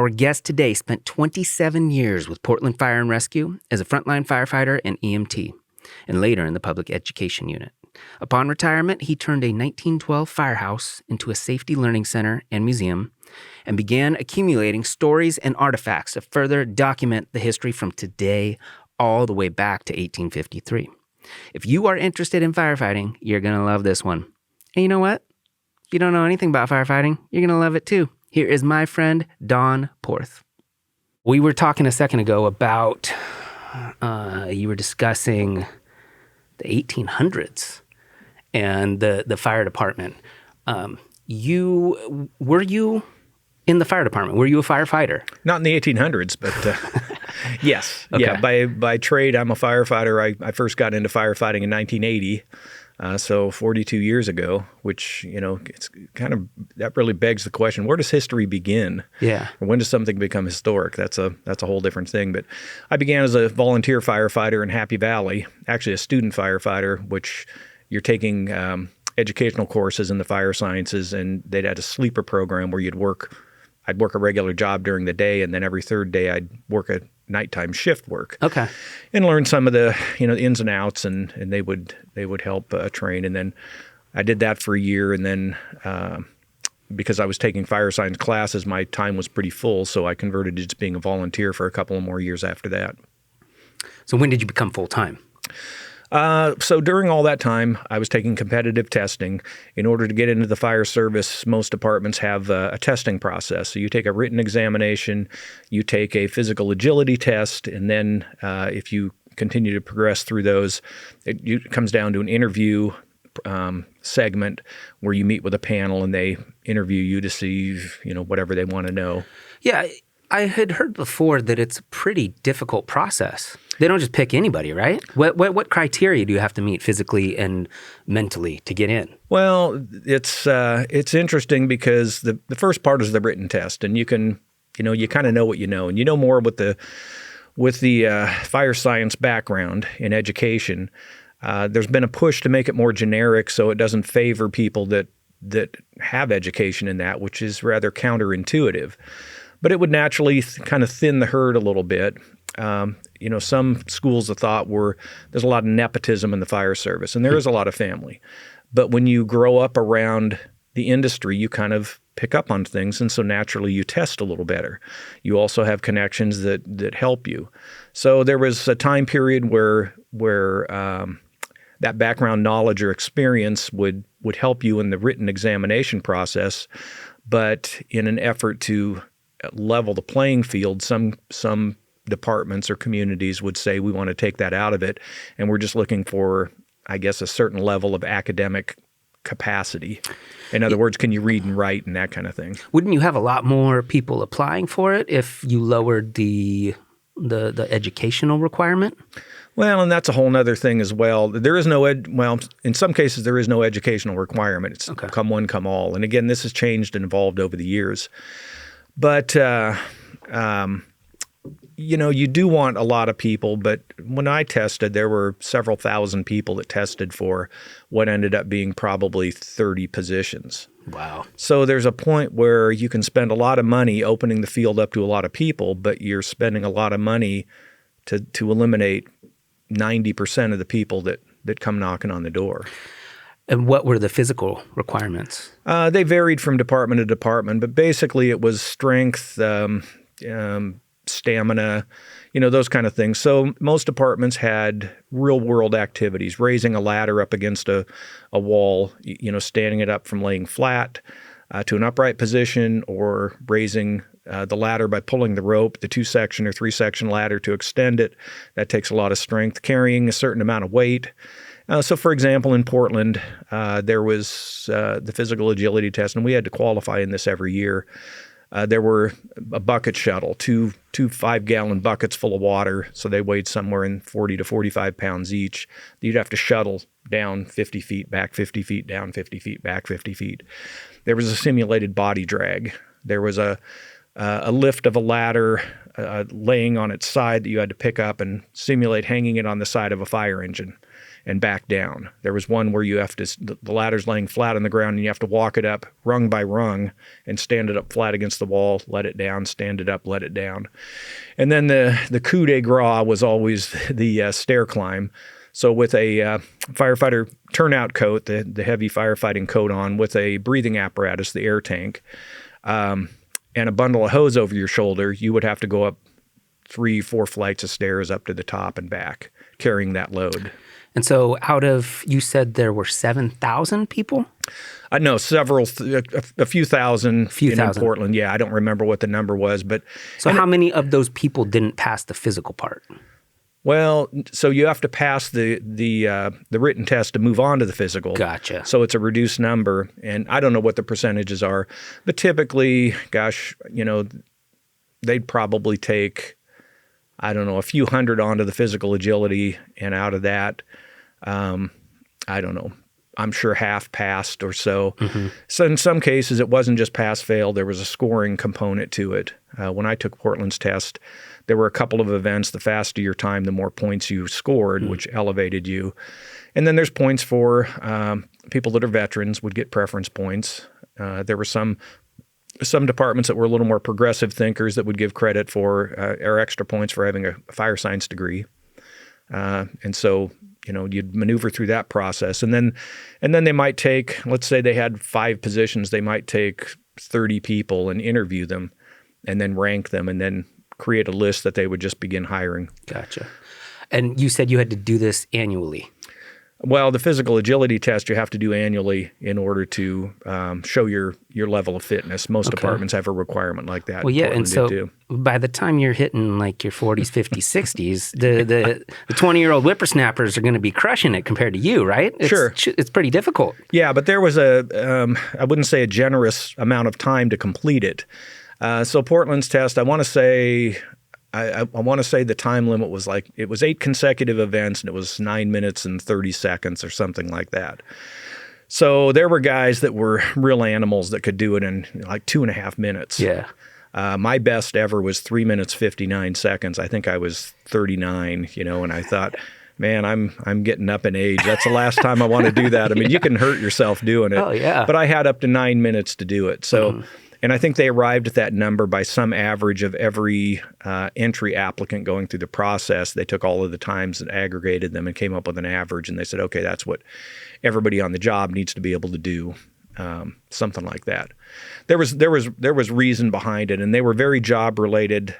Our guest today spent 27 years with Portland Fire and Rescue as a frontline firefighter and EMT, and later in the public education unit. Upon retirement, he turned a 1912 firehouse into a safety learning center and museum, and began accumulating stories and artifacts to further document the history from today all the way back to 1853. If you are interested in firefighting, you're going to love this one. And you know what? If you don't know anything about firefighting, you're going to love it too. Here is my friend, Don Porth. We were talking a second ago about, you were discussing the 1800s and the fire department. Were you in the fire department? Were you a firefighter? Not in the 1800s, but yes. Okay. Yeah, by trade, I'm a firefighter. I first got into firefighting in 1980. So 42 years ago, which, it's kind of, that really begs the question, where does history begin? Yeah. Or when does something become historic? That's a whole different thing. But I began as a volunteer firefighter in Happy Valley, actually a student firefighter, which you're taking educational courses in the fire sciences, and they'd had a sleeper program where I'd work a regular job during the day, and then every third day I'd work a nighttime shift work. Okay. And learn some of the, the ins and outs, and they would help train. And then I did that for a year, and then because I was taking fire science classes, my time was pretty full, so I converted to just being a volunteer for a couple of more years after that. So when did you become full-time? So during all that time, I was taking competitive testing. In order to get into the fire service, most departments have a testing process. So you take a written examination, you take a physical agility test, and then if you continue to progress through those, it comes down to an interview segment where you meet with a panel and they interview you to see, whatever they want to know. Yeah. I had heard before that it's a pretty difficult process. They don't just pick anybody, right? What criteria do you have to meet physically and mentally to get in? Well, it's interesting because the first part is the written test, and you can, you kind of know what you know, and you know more with the fire science background in education. There's been a push to make it more generic so it doesn't favor people that have education in that, which is rather counterintuitive. But it would naturally kind of thin the herd a little bit. Some schools of thought there's a lot of nepotism in the fire service, and there is a lot of family. But when you grow up around the industry, you kind of pick up on things, and so naturally you test a little better. You also have connections that help you. So there was a time period where that background knowledge or experience would help you in the written examination process, but in an effort to level the playing field, some departments or communities would say we want to take that out of it, and we're just looking for, I guess, a certain level of academic capacity. In other words, can you read and write and that kind of thing? Wouldn't you have a lot more people applying for it if you lowered the educational requirement? Well, and that's a whole other thing as well. There is in some cases there is no educational requirement. It's okay. Come one, come all. And again, this has changed and evolved over the years. But, you do want a lot of people. But when I tested, there were several thousand people that tested for what ended up being probably 30 positions. Wow. So there's a point where you can spend a lot of money opening the field up to a lot of people, but you're spending a lot of money to eliminate 90% of the people that come knocking on the door. And what were the physical requirements? They varied from department to department, but basically it was strength, stamina, those kind of things. So most departments had real-world activities, raising a ladder up against a wall, standing it up from laying flat to an upright position, or raising the ladder by pulling the rope, the 2-section or 3-section ladder to extend it. That takes a lot of strength. Carrying a certain amount of weight. So, for example, in Portland, there was the physical agility test, and we had to qualify in this every year. There were a bucket shuttle, two 5-gallon buckets full of water, so they weighed somewhere in 40 to 45 pounds each. You'd have to shuttle down 50 feet, back 50 feet, down 50 feet, back 50 feet. There was a simulated body drag. There was a lift of a ladder laying on its side that you had to pick up and simulate hanging it on the side of a fire engine. and back down. There was one where you have to, the ladder's laying flat on the ground and you have to walk it up rung by rung and stand it up flat against the wall, let it down, stand it up, let it down. And then the coup de grace was always the stair climb. So with a firefighter turnout coat, the heavy firefighting coat on, with a breathing apparatus, the air tank, and a bundle of hose over your shoulder, you would have to go up 3-4 flights of stairs up to the top and back, carrying that load. And so you said there were 7,000 people? No, a few thousand in Portland. Yeah, I don't remember what the number was. So how many of those people didn't pass the physical part? Well, so you have to pass the written test to move on to the physical. Gotcha. So it's a reduced number, and I don't know what the percentages are, but typically, they'd probably take, I don't know, a few hundred onto the physical agility, and out of that, I don't know, I'm sure half passed or so. Mm-hmm. So in some cases, it wasn't just pass-fail. There was a scoring component to it. When I took Portland's test, there were a couple of events. The faster your time, the more points you scored, which elevated you. And then there's points for people that are veterans would get preference points. There were some departments that were a little more progressive thinkers that would give credit for or extra points for having a fire science degree. And so, you'd maneuver through that process. And then they might take, let's say they had 5 positions, they might take 30 people and interview them and then rank them and then create a list that they would just begin hiring. Gotcha. And you said you had to do this annually. Well, the physical agility test you have to do annually in order to show your level of fitness. Most departments have a requirement like that. Well, yeah, and so by the time you're hitting like your 40s, 50s, 60s, the 20-year-old whippersnappers are going to be crushing it compared to you, right? Sure. It's pretty difficult. Yeah, but there was I wouldn't say a generous amount of time to complete it. So Portland's test, I want to say the time limit was it was 8 consecutive events and it was 9 minutes and 30 seconds or something like that. So there were guys that were real animals that could do it in like 2.5 minutes. Yeah. My best ever was 3 minutes, 59 seconds. I think I was 39, and I thought, man, I'm getting up in age. That's the last time I want to do that. I mean, you can hurt yourself doing it. Oh, yeah. But I had up to 9 minutes to do it. So. And I think they arrived at that number by some average of every entry applicant going through the process. They took all of the times and aggregated them and came up with an average. And they said, okay, that's what everybody on the job needs to be able to do, something like that. There was reason behind it, and they were very job-related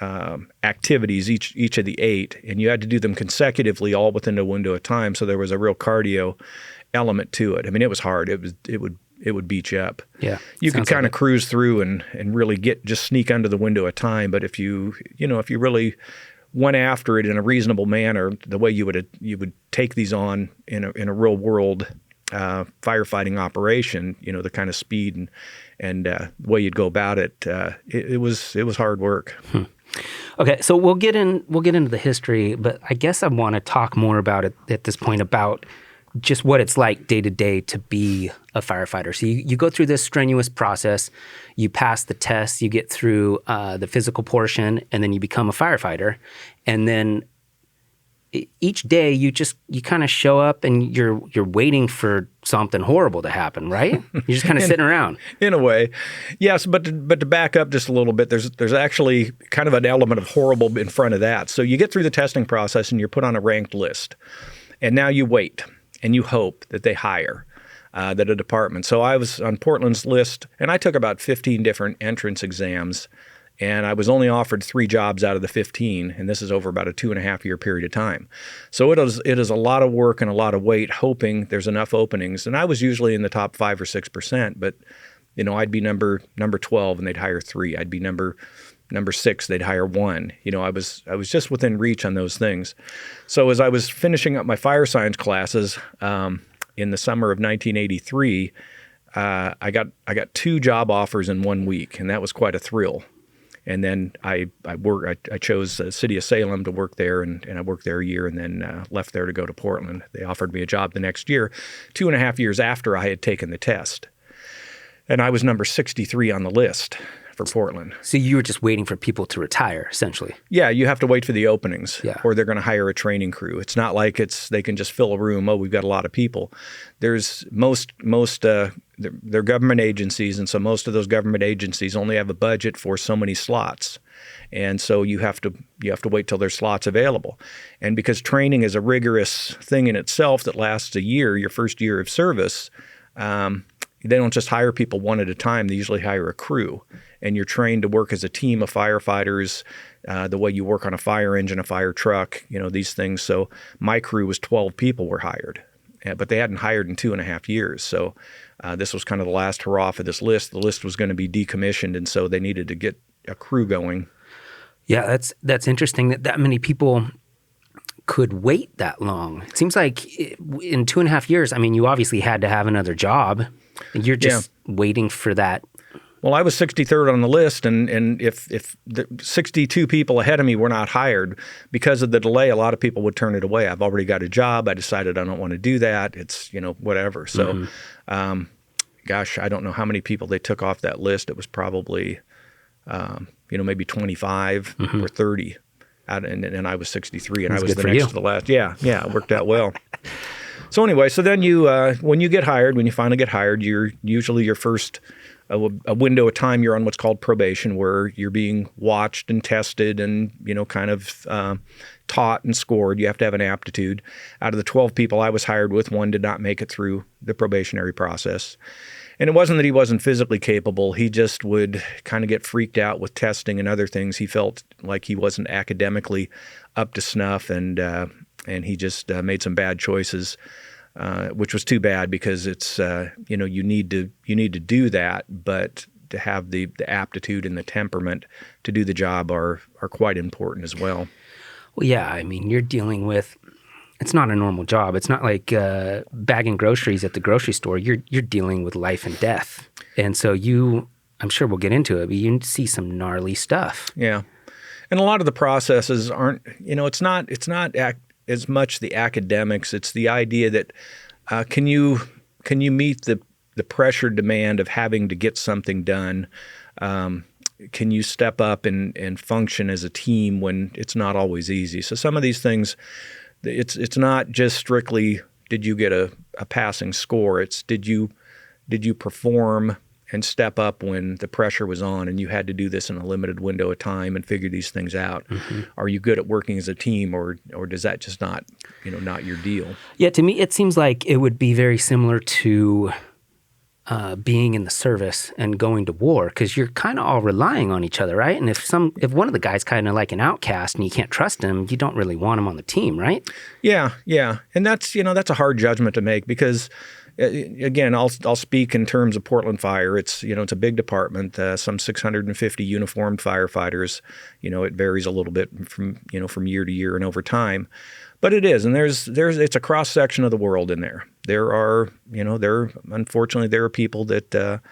activities, each of the 8, and you had to do them consecutively, all within a window of time. So there was a real cardio element to it. I mean, it was hard. It would beat you up. Yeah. You could kind of cruise through and really just sneak under the window of time. But if you really went after it in a reasonable manner, the way you would take these on in a real world firefighting operation, the kind of speed and the way you'd go about it, it was hard work. Okay, so we'll get into the history, but I guess I want to talk more about it at this point about just what it's like day to day to be a firefighter. So you go through this strenuous process, you pass the test, you get through the physical portion, and then you become a firefighter. And then each day you kind of show up and you're waiting for something horrible to happen, right? You're just kind of sitting around. In a way, yes. But to back up just a little bit, there's actually kind of an element of horrible in front of that. So you get through the testing process and you're put on a ranked list, and now you wait. And you hope that they hire, that a department. So I was on Portland's list, and I took about 15 different entrance exams, and I was only offered 3 jobs out of the 15, and this is over about a 2.5-year period of time. So it is a lot of work and a lot of wait, hoping there's enough openings. And I was usually in the top 5 or 6%, but I'd be number 12, and they'd hire 3. I'd be number 6, they'd hire 1. I was just within reach on those things. So as I was finishing up my fire science classes in the summer of 1983, I got 2 job offers in 1 week, and that was quite a thrill. And then I chose the city of Salem to work there, and I worked there a year, and then left there to go to Portland. They offered me a job the next year, 2.5 years after I had taken the test. And I was number 63 on the list for Portland. So you were just waiting for people to retire, essentially. Yeah, you have to wait for the openings, Yeah. or they're going to hire a training crew. It's not like they can just fill a room. Oh, we've got a lot of people. There's they're government agencies, and so most of those government agencies only have a budget for so many slots, and so you have to wait till there's slots available. And because training is a rigorous thing in itself that lasts a year, your first year of service. They don't just hire people one at a time. They usually hire a crew, and you're trained to work as a team of firefighters, the way you work on a fire engine, a fire truck, these things. So my crew was 12 people were hired, but they hadn't hired in 2.5 years. So this was kind of the last hurrah for this list. The list was going to be decommissioned, and so they needed to get a crew going. Yeah, that's interesting that many people could wait that long. It seems like in 2.5 years, I mean, you obviously had to have another job. You're just waiting for that. Well, I was 63rd on the list, and if the 62 people ahead of me were not hired because of the delay, a lot of people would turn it away. I've already got a job. I decided I don't want to do that. It's, whatever. So, gosh, I don't know how many people they took off that list. It was probably, maybe 25 or 30. And I was 63, and I was the next to the last. Yeah, it worked out well. So anyway, then you, when you finally get hired, you're usually your first a window of time you're on what's called probation, where you're being watched and tested and, kind of taught and scored. You have to have an aptitude. Out of the 12 people I was hired with, one did not make it through the probationary process. And it wasn't that he wasn't physically capable. He just would kind of get freaked out with testing and other things. He felt like he wasn't academically up to snuff, and he just made some bad choices, which was too bad because it's you need to do that, but to have the aptitude and the temperament to do the job are quite important as well. Well, yeah, I mean, you're dealing with. It's not a normal job. It's not like bagging groceries at the grocery store. You're dealing with life and death, and so I'm sure we'll get into it, but you see some gnarly stuff. Yeah, and a lot of the processes aren't. It's not as much the academics. It's the idea that can you meet the pressure demand of having to get something done? Can you step up and function as a team when it's not always easy? So some of these things. It's not just strictly did you get a passing score. It's did you perform and step up when the pressure was on and you had to do this in a limited window of time and figure these things out. Mm-hmm. Are you good at working as a team, or does that just not your deal? Yeah, to me it seems like it would be very similar to being in the service and going to war, because you're kind of all relying on each other, right? And if one of the guys kind of like an outcast and you can't trust him, you don't really want him on the team, right? Yeah, and that's a hard judgment to make because, again, I'll speak in terms of Portland Fire. It's it's a big department, some 650 uniformed firefighters. It varies a little bit from year to year and over time. But it is, and it's a cross section of the world in there. There are, unfortunately there are people that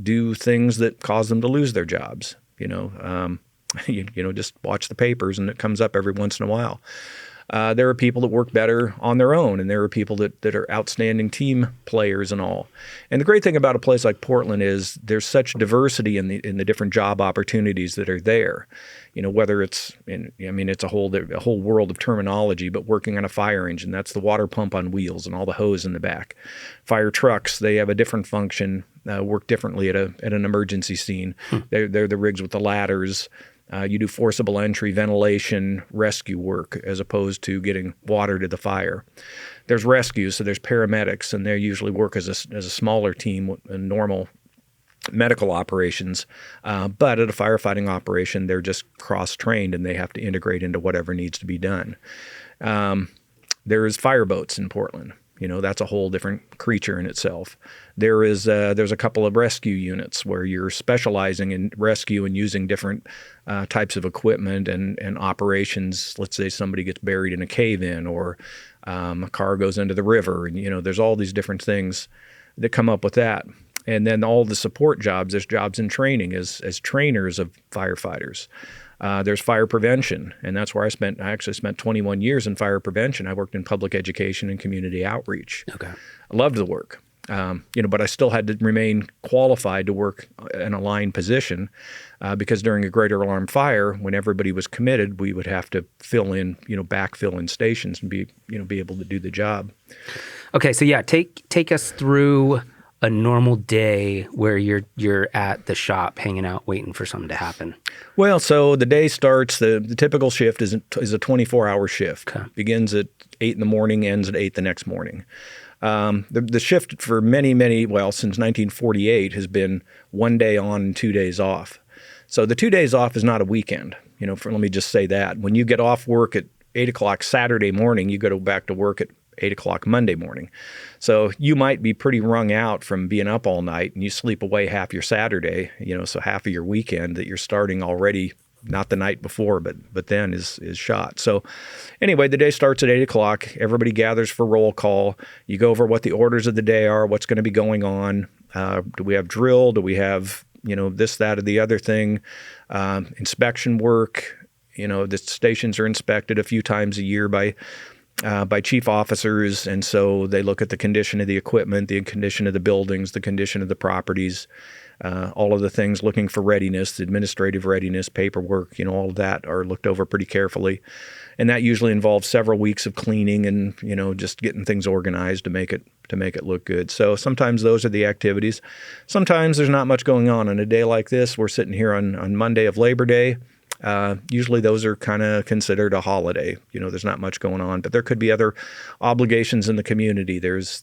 do things that cause them to lose their jobs. Just watch the papers, and it comes up every once in a while. There are people that work better on their own, and there are people that are outstanding team players and all. And the great thing about a place like Portland is there's such diversity in the different job opportunities that are there. Whether it's it's a whole world of terminology, but working on a fire engine, that's the water pump on wheels and all the hose in the back. Fire trucks, they have a different function, work differently at an emergency scene. They're the rigs with the ladders. You do forcible entry, ventilation, rescue work, as opposed to getting water to the fire. There's rescues, so there's paramedics, and they usually work as a smaller team in normal medical operations. But at a firefighting operation, they're just cross-trained, and they have to integrate into whatever needs to be done. There's fireboats in Portland. That's a whole different creature in itself. There's a couple of rescue units where you're specializing in rescue and using different types of equipment and operations. Let's say somebody gets buried in a cave-in, or a car goes into the river, and there's all these different things that come up with that. And then all the support jobs, there's jobs in training as trainers of firefighters. There's fire prevention, and that's where I actually spent 21 years in fire prevention. I worked in public education and community outreach. Okay. I loved the work. But I still had to remain qualified to work in a line position because during a greater alarm fire, when everybody was committed, we would have to backfill in stations and be able to do the job. Okay, so yeah, take us through a normal day where you're at the shop hanging out waiting for something to happen. Well, so the day starts, the typical shift is a 24-hour shift. Okay. Begins at 8 in the morning, ends at 8 the next morning. The shift for many, since 1948 has been 1 day on and 2 days off. So the 2 days off is not a weekend. Let me just say that. When you get off work at 8 o'clock Saturday morning, you go back to work at 8 o'clock Monday morning. So you might be pretty wrung out from being up all night and you sleep away half your Saturday, so half of your weekend that you're starting already, not the night before, but then is shot. So anyway, the day starts at 8 o'clock. Everybody gathers for roll call. You go over what the orders of the day are, what's going to be going on. Do we have drill? Do we have, this, that, or the other thing? Inspection work. The stations are inspected a few times a year by chief officers, and so they look at the condition of the equipment, the condition of the buildings, the condition of the properties, all of the things looking for readiness, administrative readiness, paperwork, all of that are looked over pretty carefully. And that usually involves several weeks of cleaning and, just getting things organized to make it look good. So sometimes those are the activities. Sometimes there's not much going on. On a day like this, we're sitting here on Monday of Labor Day. Usually those are kind of considered a holiday. There's not much going on, but there could be other obligations in the community. There's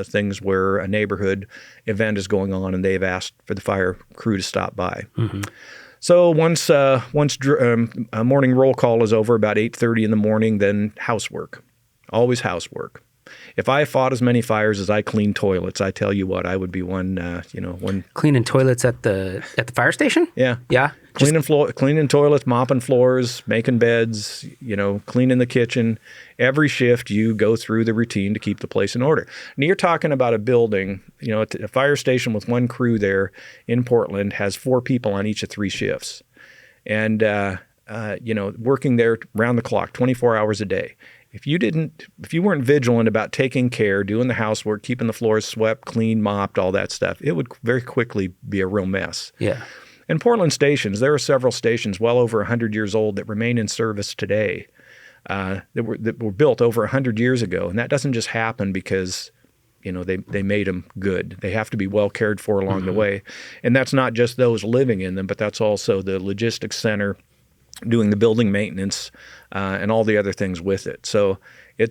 things where a neighborhood event is going on and they've asked for the fire crew to stop by. Mm-hmm. So once a morning roll call is over, about 8:30 in the morning, then housework. Always housework. If I fought as many fires as I cleaned toilets, I tell you what, I would be one. Cleaning toilets at the fire station. Yeah, yeah. Cleaning toilets, mopping floors, making beds. Cleaning the kitchen. Every shift, you go through the routine to keep the place in order. And you're talking about a building. A fire station with one crew there in Portland has 4 people on each of 3 shifts, and working there round the clock, 24 hours a day. If you weren't vigilant about taking care, doing the housework, keeping the floors swept, clean, mopped, all that stuff, it would very quickly be a real mess. Yeah. And Portland stations, there are several stations well over 100 years old that remain in service today that were built over 100 years ago. And that doesn't just happen because they made them good. They have to be well cared for along the way. And that's not just those living in them, but that's also the logistics center doing the building maintenance and all the other things with it. So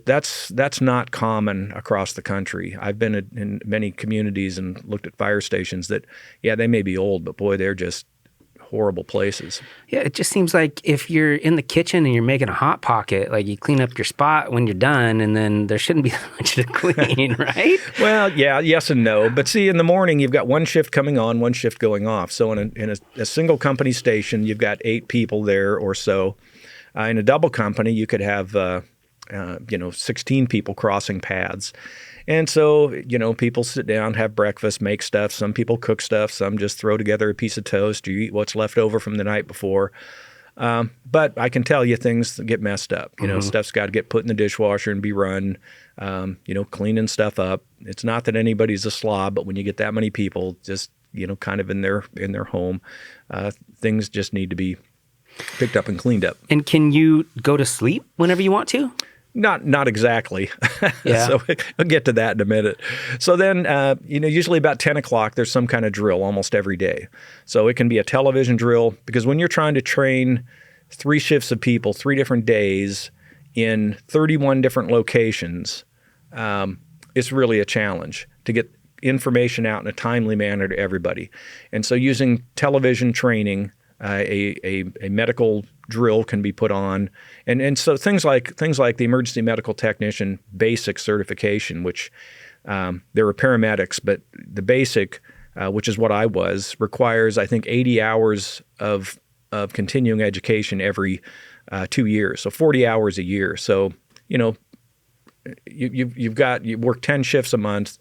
that's not common across the country. I've been in many communities and looked at fire stations that, they may be old, but boy, they're just horrible places. Yeah, it just seems like if you're in the kitchen and you're making a Hot Pocket, like you clean up your spot when you're done, and then there shouldn't be that much to clean, right? Well, yeah, yes and no. But see, in the morning, you've got one shift coming on, one shift going off. So in a single company station, you've got 8 people there or so. In a double company, you could have 16 people crossing paths. And so, people sit down, have breakfast, make stuff. Some people cook stuff. Some just throw together a piece of toast. You eat what's left over from the night before. But I can tell you things get messed up. Stuff's got to get put in the dishwasher and be run, cleaning stuff up. It's not that anybody's a slob, but when you get that many people just, kind of in their home, things just need to be picked up and cleaned up. And can you go to sleep whenever you want to? Not exactly. Yeah. So I'll get to that in a minute. So then, usually about 10 o'clock, there's some kind of drill almost every day. So it can be a television drill, because when you're trying to train 3 shifts of people, 3 different days in 31 different locations, it's really a challenge to get information out in a timely manner to everybody. And so using television training, a medical drill can be put on, and so things like the emergency medical technician basic certification, which there are paramedics, but the basic, which is what I was, requires I think 80 hours of continuing education every 2 years, so 40 hours a year. So you work 10 shifts a month.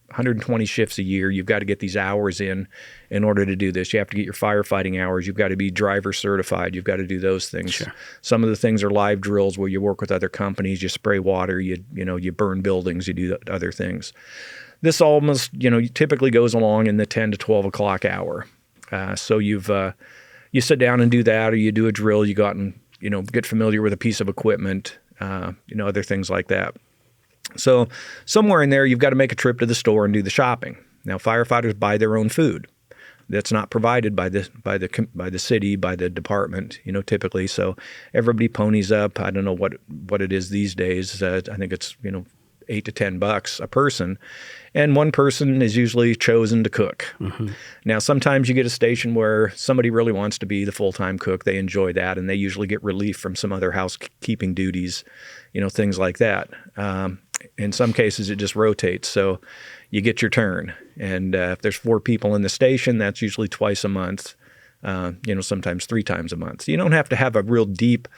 120 shifts a year. You've got to get these hours in order to do this. You have to get your firefighting hours. You've got to be driver certified. You've got to do those things. Sure. Some of the things are live drills where you work with other companies. You spray water. You burn buildings. You do other things. This almost typically goes along in the 10 to 12 o'clock hour. So you sit down and do that, or you do a drill. You go out and get familiar with a piece of equipment. Other things like that. So somewhere in there, you've got to make a trip to the store and do the shopping. Now, firefighters buy their own food. That's not provided by the city, by the department, typically. So everybody ponies up. I don't know what it is these days. I think it's $8 to $10 a person, and one person is usually chosen to cook. Mm-hmm. Now, sometimes you get a station where somebody really wants to be the full-time cook. They enjoy that, and they usually get relief from some other housekeeping duties, things like that. In some cases, it just rotates. So you get your turn. And if there's 4 people in the station, that's usually twice a month, sometimes 3 times a month. So you don't have to have a real deep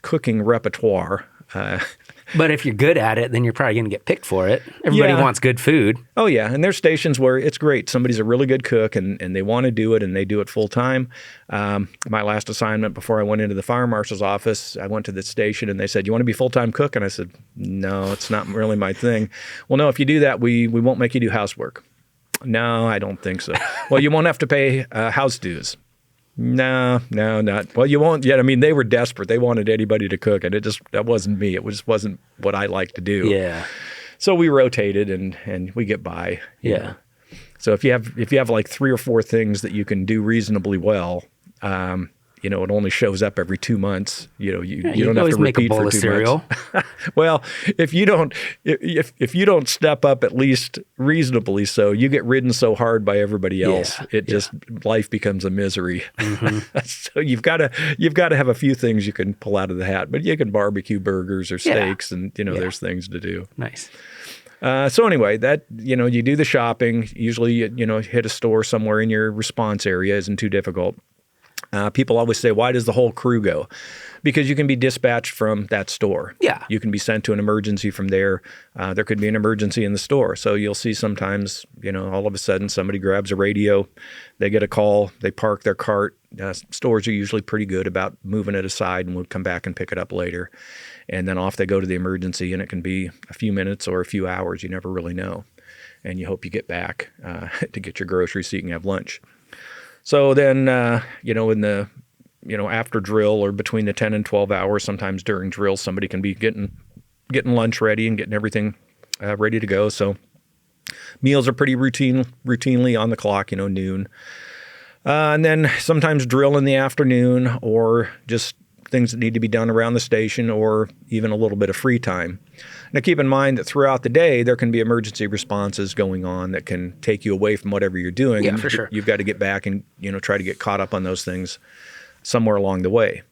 cooking repertoire. But if you're good at it, then you're probably going to get picked for it. Everybody wants good food. Oh, yeah. And there's stations where it's great. Somebody's a really good cook and they want to do it and they do it full time. My last assignment before I went into the fire marshal's office, I went to the station and they said, "You want to be full-time cook?" And I said, "No, it's not really my thing." "Well, no, if you do that, we won't make you do housework." "No, I don't think so." "Well, you won't have to pay house dues." No, not. Well, you won't yet. I mean, they were desperate. They wanted anybody to cook, and that wasn't me. It just wasn't what I like to do. Yeah. So we rotated, and we get by. Yeah. So if you have like 3 or 4 things that you can do reasonably well, it only shows up every 2 months. You don't have to repeat for 2 months. Well, if you don't step up at least reasonably, so you get ridden so hard by everybody else, life becomes a misery. Mm-hmm. So you've got to have a few things you can pull out of the hat, but you can barbecue burgers or steaks, and there's things to do. Nice. So anyway, that you do the shopping. Usually, you hit a store somewhere in your response area isn't too difficult. People always say, "Why does the whole crew go?" Because you can be dispatched from that store. Yeah. You can be sent to an emergency from there. There could be an emergency in the store. So you'll see sometimes, all of a sudden somebody grabs a radio, they get a call, they park their cart. Stores are usually pretty good about moving it aside and we'll come back and pick it up later. And then off they go to the emergency, and it can be a few minutes or a few hours. You never really know. And you hope you get back to get your groceries so you can have lunch. So then, in the, after drill or between the 10 and 12 hours, sometimes during drill, somebody can be getting lunch ready and getting everything ready to go. So meals are pretty routinely on the clock, noon. And then sometimes drill in the afternoon, or just things that need to be done around the station, or even a little bit of free time. Now, keep in mind that throughout the day, there can be emergency responses going on that can take you away from whatever you're doing. Yeah, for sure. You've got to get back and, try to get caught up on those things somewhere along the way.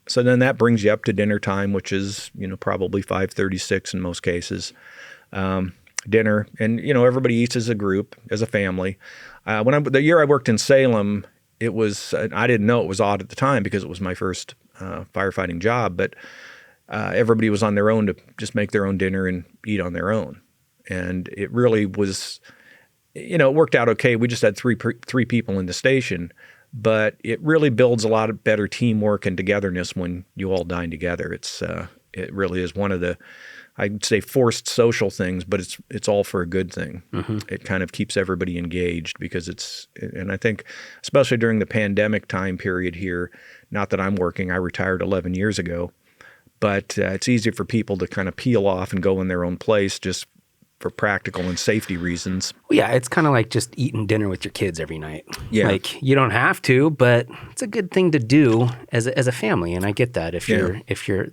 So then that brings you up to dinner time, which is, probably 5:36 in most cases. Dinner, and, everybody eats as a group, as a family. The year I worked in Salem, it was, I didn't know it was odd at the time because it was my first firefighting job, but everybody was on their own to just make their own dinner and eat on their own. And it really was, it worked out okay. We just had three people in the station, but it really builds a lot of better teamwork and togetherness when you all dine together. It really is one of the, I'd say, forced social things, but it's all for a good thing. Mm-hmm. It kind of keeps everybody engaged because and I think especially during the pandemic time period here, not that I'm working, I retired 11 years ago, but it's easy for people to kind of peel off and go in their own place just for practical and safety reasons. Well, yeah, it's kind of like just eating dinner with your kids every night. Yeah. Like, you don't have to, but it's a good thing to do as a family. And I get that. If you're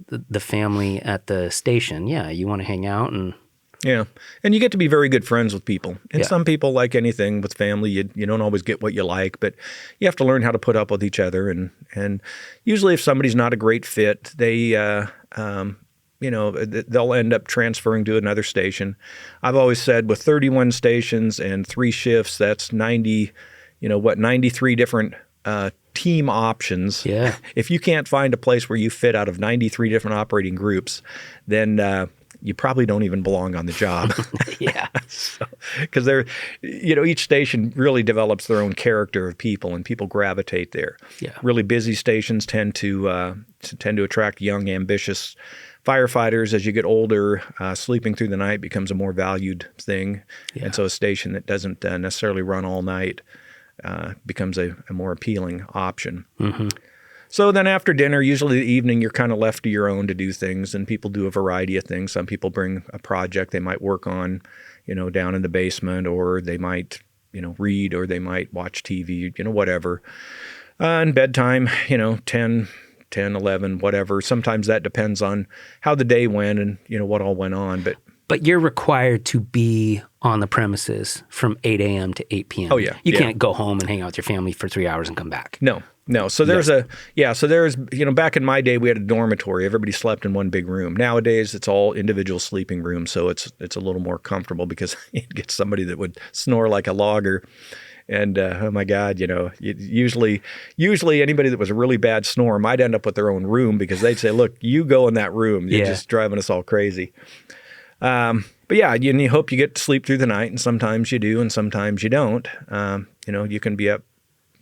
the family at the station, you want to hang out and... Yeah. And you get to be very good friends with people. And some people, like anything with family, you don't always get what you like, but you have to learn how to put up with each other. And usually if somebody's not a great fit, they... they'll end up transferring to another station. I've always said with 31 stations and 3 shifts, that's 93 different team options. Yeah. If you can't find a place where you fit out of 93 different operating groups, then you probably don't even belong on the job. Yeah. Because each station really develops their own character of people, and people gravitate there. Yeah. Really busy stations tend to attract young, ambitious firefighters. As you get older, sleeping through the night becomes a more valued thing. Yeah. And so a station that doesn't necessarily run all night becomes a more appealing option. Mm-hmm. So then after dinner, usually the evening, you're kind of left to your own to do things, and people do a variety of things. Some people bring a project they might work on, down in the basement, or they might, read, or they might watch TV, whatever. And bedtime, 10, 11, whatever. Sometimes that depends on how the day went and, what all went on. But you're required to be on the premises from 8 a.m. to 8 p.m. Oh, yeah. You can't go home and hang out with your family for 3 hours and come back. No. So there's back in my day, we had a dormitory. Everybody slept in one big room. Nowadays, it's all individual sleeping rooms. So it's a little more comfortable because you'd get somebody that would snore like a logger. And oh my God, usually anybody that was a really bad snorer might end up with their own room because they'd say, look, you go in that room. You're just driving us all crazy. But yeah, you hope you get to sleep through the night, and sometimes you do and sometimes you don't. You can be up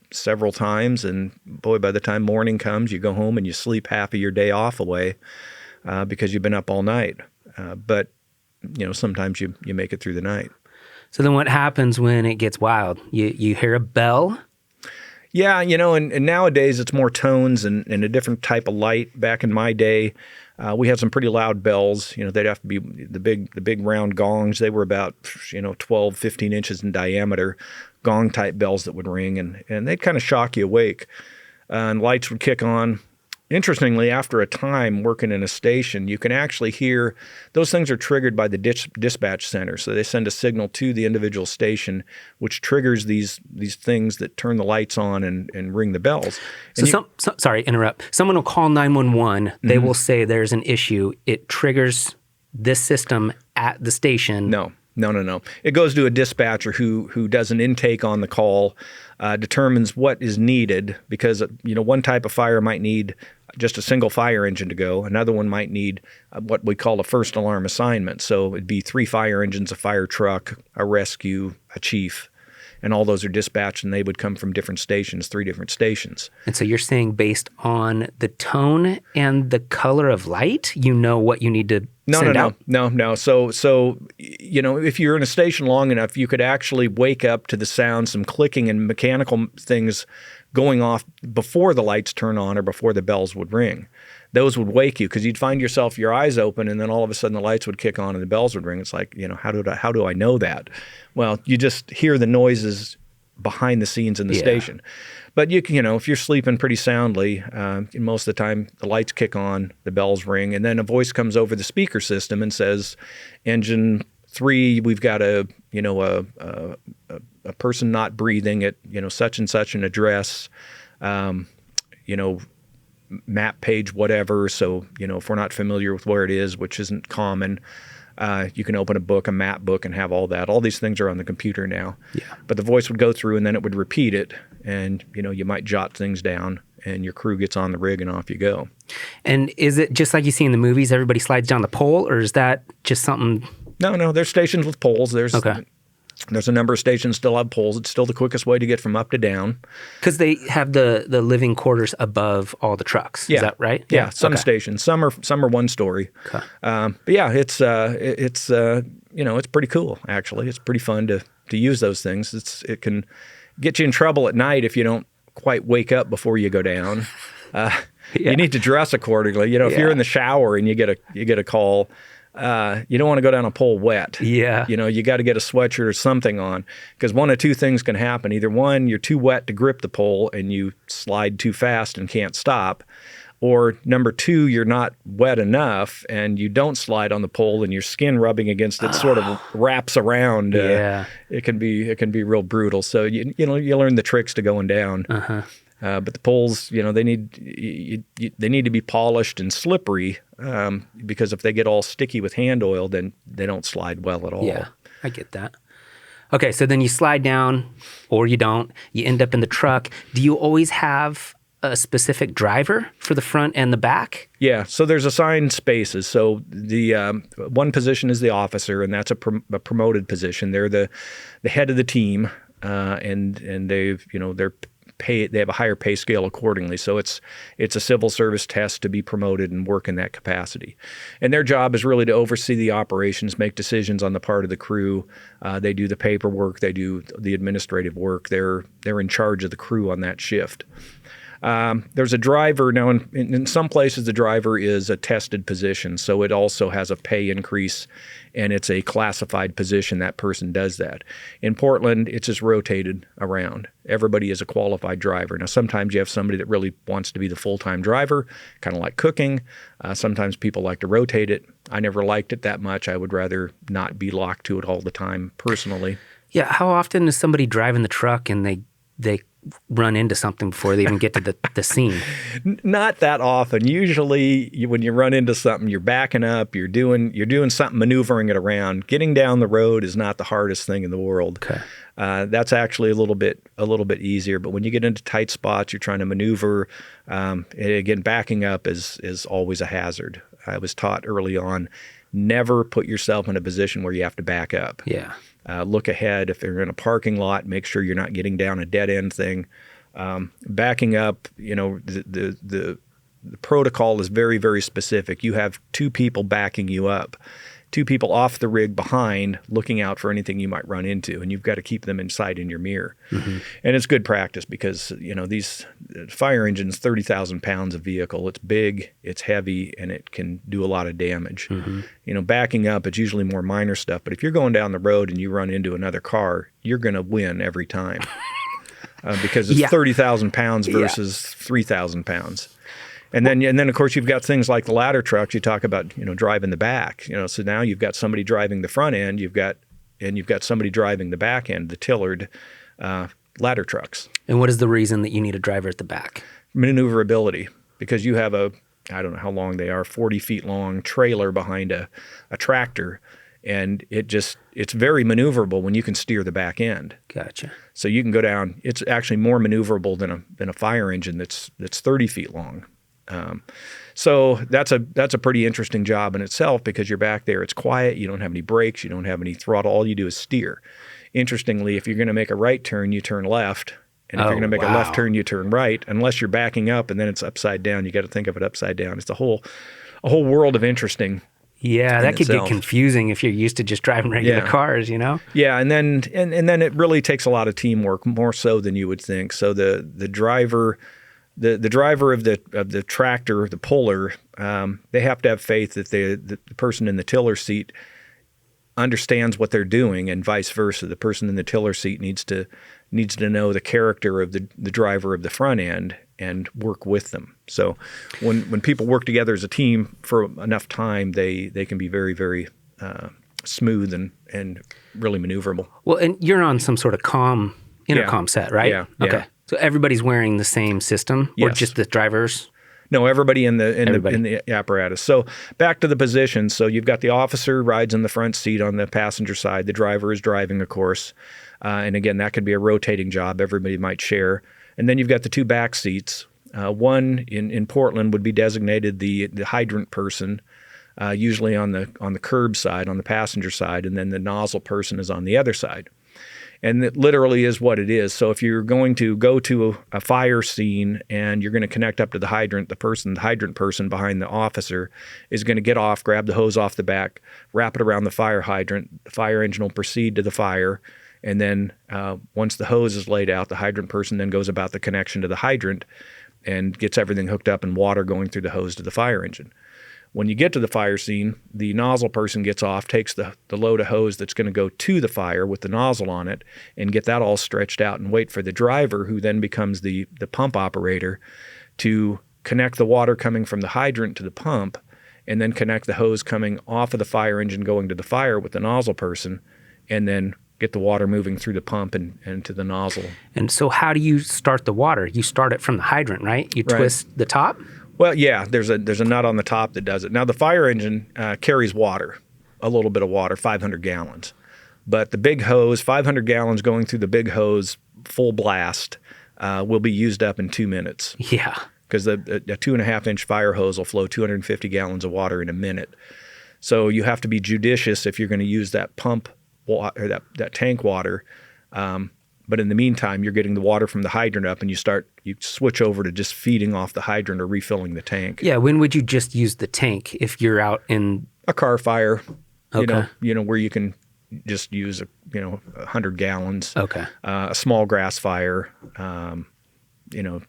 several times, and boy, by the time morning comes, you go home and you sleep half of your day off away because you've been up all night. But sometimes you make it through the night. So then what happens when it gets wild? You hear a bell? Yeah, and nowadays it's more tones and a different type of light. Back in my day, we had some pretty loud bells. They'd have to be the big round gongs. They were about 12, 15 inches in diameter, gong type bells that would ring, and they'd kind of shock you awake. And lights would kick on. Interestingly, after a time working in a station, you can actually hear those things are triggered by the dispatch center. So they send a signal to the individual station, which triggers these things that turn the lights on and ring the bells. And sorry, interrupt. Someone will call 911. They mm-hmm. will say there's an issue. It triggers this system at the station. No. It goes to a dispatcher who does an intake on the call, determines what is needed, because one type of fire might need just a single fire engine to go. Another one might need what we call a first alarm assignment. So it'd be 3 fire engines, a fire truck, a rescue, a chief, and all those are dispatched, and they would come from different stations, 3 different stations. And so you're saying based on the tone and the color of light, what you need to send out? No. So if you're in a station long enough, you could actually wake up to the sound, some clicking and mechanical things going off before the lights turn on or before the bells would ring. Those would wake you because you'd find yourself, your eyes open, and then all of a sudden the lights would kick on and the bells would ring. It's like, how do I know that? Well, you just hear the noises behind the scenes in the station. But you can, if you're sleeping pretty soundly, most of the time the lights kick on, the bells ring, and then a voice comes over the speaker system and says, engine 3, we've got a person not breathing at such and such an address, map page, whatever. So if we're not familiar with where it is, which isn't common, you can open a map book, and have all that. All these things are on the computer now. Yeah. But the voice would go through, and then it would repeat it, and you might jot things down, and your crew gets on the rig, and off you go. And is it just like you see in the movies? Everybody slides down the pole, or is that just something? No. There's stations with poles. There's a number of stations still have poles. It's still the quickest way to get from up to down. Because they have the living quarters above all the trucks. Is that right? Yeah. Some stations. Some are one story. Okay. But yeah, it's pretty cool actually. It's pretty fun to use those things. It can get you in trouble at night if you don't quite wake up before you go down. You need to dress accordingly. If you're in the shower and you get a call. You don't want to go down a pole wet. Yeah. You got to get a sweatshirt or something on, because one of 2 things can happen. Either one, you're too wet to grip the pole and you slide too fast and can't stop. Or number 2, you're not wet enough and you don't slide on the pole and your skin rubbing against it sort of wraps around. It can be real brutal. So you learn the tricks to going down. Uh-huh. But the poles, they need to be polished and slippery, because if they get all sticky with hand oil, then they don't slide well at all. Yeah, I get that. Okay, so then you slide down, or you don't. You end up in the truck. Do you always have a specific driver for the front and the back? Yeah, so there's assigned spaces. So the one position is the officer, and that's a promoted position. They're the head of the team, and they've they're they have a higher pay scale accordingly. So it's a civil service test to be promoted and work in that capacity. And their job is really to oversee the operations, make decisions on the part of the crew. They do the paperwork, they do the administrative work. They're in charge of the crew on that shift. There's a driver. Now, in some places, the driver is a tested position, so it also has a pay increase, and it's a classified position. That person does that. In Portland, it's just rotated around. Everybody is a qualified driver. Now, sometimes you have somebody that really wants to be the full-time driver, kind of like cooking. Sometimes people like to rotate it. I never liked it that much. I would rather not be locked to it all the time personally. Yeah, how often is somebody driving the truck and they run into something before they even get to the scene? Not that often. Usually when you run into something, you're backing up, you're doing something, maneuvering it around. Getting down the road is not the hardest thing in the world. Okay. That's actually a little bit easier. But when you get into tight spots, you're trying to maneuver. Again, backing up is always a hazard. I was taught early on, never put yourself in a position where you have to back up. Yeah. Look ahead. If you're in a parking lot, make sure you're not getting down a dead end thing. Backing up, the protocol is very, very specific. You have two people backing you up, two people off the rig behind, looking out for anything you might run into, and you've got to keep them in sight in your mirror. Mm-hmm. And it's good practice because these fire engines, 30,000 pounds of vehicle. It's big, it's heavy, and it can do a lot of damage. Mm-hmm. Backing up, it's usually more minor stuff. But if you're going down the road and you run into another car, you're going to win every time because it's 30,000 pounds versus 3,000 pounds. And then of course you've got things like the ladder trucks. You talk about driving the back. So now you've got somebody driving the front end. You've got somebody driving the back end, the tillered ladder trucks. And what is the reason that you need a driver at the back? Maneuverability, because you have I don't know how long they are, 40 feet long trailer behind a tractor, and it's very maneuverable when you can steer the back end. Gotcha. So you can go down. It's actually more maneuverable than a fire engine that's 30 feet long. So that's a pretty interesting job in itself because you're back there. It's quiet. You don't have any brakes. You don't have any throttle. All you do is steer. Interestingly, if you're going to make a right turn, you turn left. And if you're going to make a left turn, you turn right, unless you're backing up and then it's upside down. You got to think of it upside down. It's a whole world of interesting. Yeah, that could get confusing if you're used to just driving regular cars, Yeah, and then it really takes a lot of teamwork, more so than you would think. So the driver of the tractor, the puller, they have to have faith that the person in the tiller seat understands what they're doing, and vice versa. The person in the tiller seat needs to know the character of the driver of the front end and work with them. So when people work together as a team for enough time, they can be very, very smooth and really maneuverable. Well, and you're on some sort of intercom set, right? Yeah. Okay. So everybody's wearing the same system, or just the drivers? No, everybody in the apparatus. So back to the position. So you've got the officer rides in the front seat on the passenger side. The driver is driving, of course. And again, that could be a rotating job. Everybody might share. And then you've got the two back seats. One in Portland would be designated the hydrant person, usually on the curb side, on the passenger side, and then the nozzle person is on the other side. And it literally is what it is. So if you're going to go to a fire scene and you're going to connect up to the hydrant, the hydrant person behind the officer is going to get off, grab the hose off the back, wrap it around the fire hydrant. The fire engine will proceed to the fire. And then once the hose is laid out, the hydrant person then goes about the connection to the hydrant and gets everything hooked up and water going through the hose to the fire engine. When you get to the fire scene, the nozzle person gets off, takes the load of hose that's going to go to the fire with the nozzle on it, and get that all stretched out and wait for the driver, who then becomes the pump operator, to connect the water coming from the hydrant to the pump, and then connect the hose coming off of the fire engine going to the fire with the nozzle person, and then get the water moving through the pump and to the nozzle. And so how do you start the water? You start it from the hydrant, right? You twist the top? Well, yeah, there's a nut on the top that does it. Now, the fire engine carries water, a little bit of water, 500 gallons. But the big hose, 500 gallons going through the big hose, full blast, will be used up in 2 minutes. Yeah. Because a 2.5-inch fire hose will flow 250 gallons of water in a minute. So you have to be judicious if you're going to use that pump or that tank water. But in the meantime, you're getting the water from the hydrant up, and you switch over to just feeding off the hydrant or refilling the tank. Yeah. When would you just use the tank if you're out in A car fire, Okay. Where you can just use 100 gallons. Okay. A small grass fire,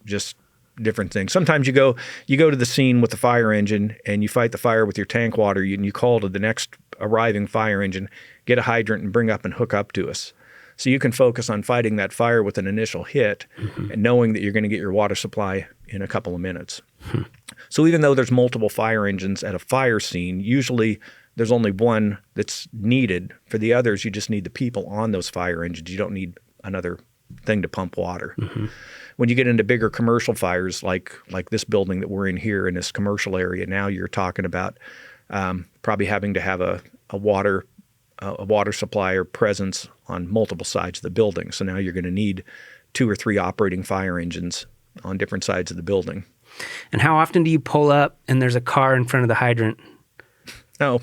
just different things. Sometimes you go to the scene with the fire engine and you fight the fire with your tank water, and you call to the next arriving fire engine, get a hydrant and bring up and hook up to us. So you can focus on fighting that fire with an initial hit and knowing that you're going to get your water supply in a couple of minutes. So even though there's multiple fire engines at a fire scene, usually there's only one that's needed. For the others, you just need the people on those fire engines. You don't need another thing to pump water. When you get into bigger commercial fires like this building that we're in here in this commercial area, now you're talking about probably having to have a water supply or presence on multiple sides of the building. So now you're going to need 2 or 3 operating fire engines on different sides of the building. And how often do you pull up and there's a car in front of the hydrant? No,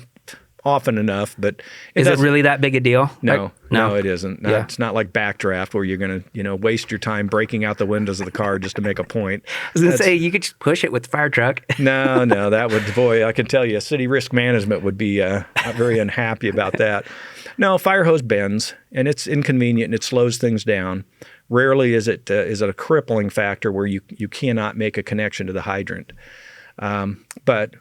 often enough, but Is it really that big a deal? No, it isn't. No, Yeah. It's not like backdraft where you're going to, waste your time breaking out the windows of the car just to make a point. I was going to say, you could just push it with the fire truck. No, that would, boy, I can tell you, city risk management would be very unhappy about that. No, fire hose bends, and it's inconvenient, and it slows things down. Rarely is it a crippling factor where you cannot make a connection to the hydrant. But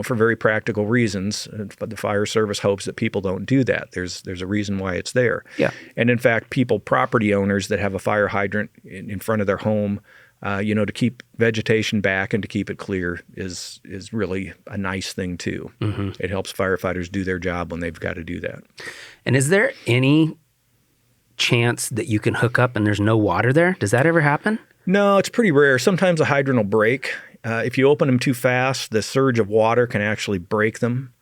for very practical reasons, the fire service hopes that people don't do that. There's a reason why it's there. Yeah. And in fact, property owners that have a fire hydrant in front of their home, to keep vegetation back and to keep it clear is really a nice thing too. It helps firefighters do their job when they've got to do that. And is there any chance that you can hook up and there's no water there? Does that ever happen? No, it's pretty rare. Sometimes a hydrant will break. If you open them too fast, the surge of water can actually break them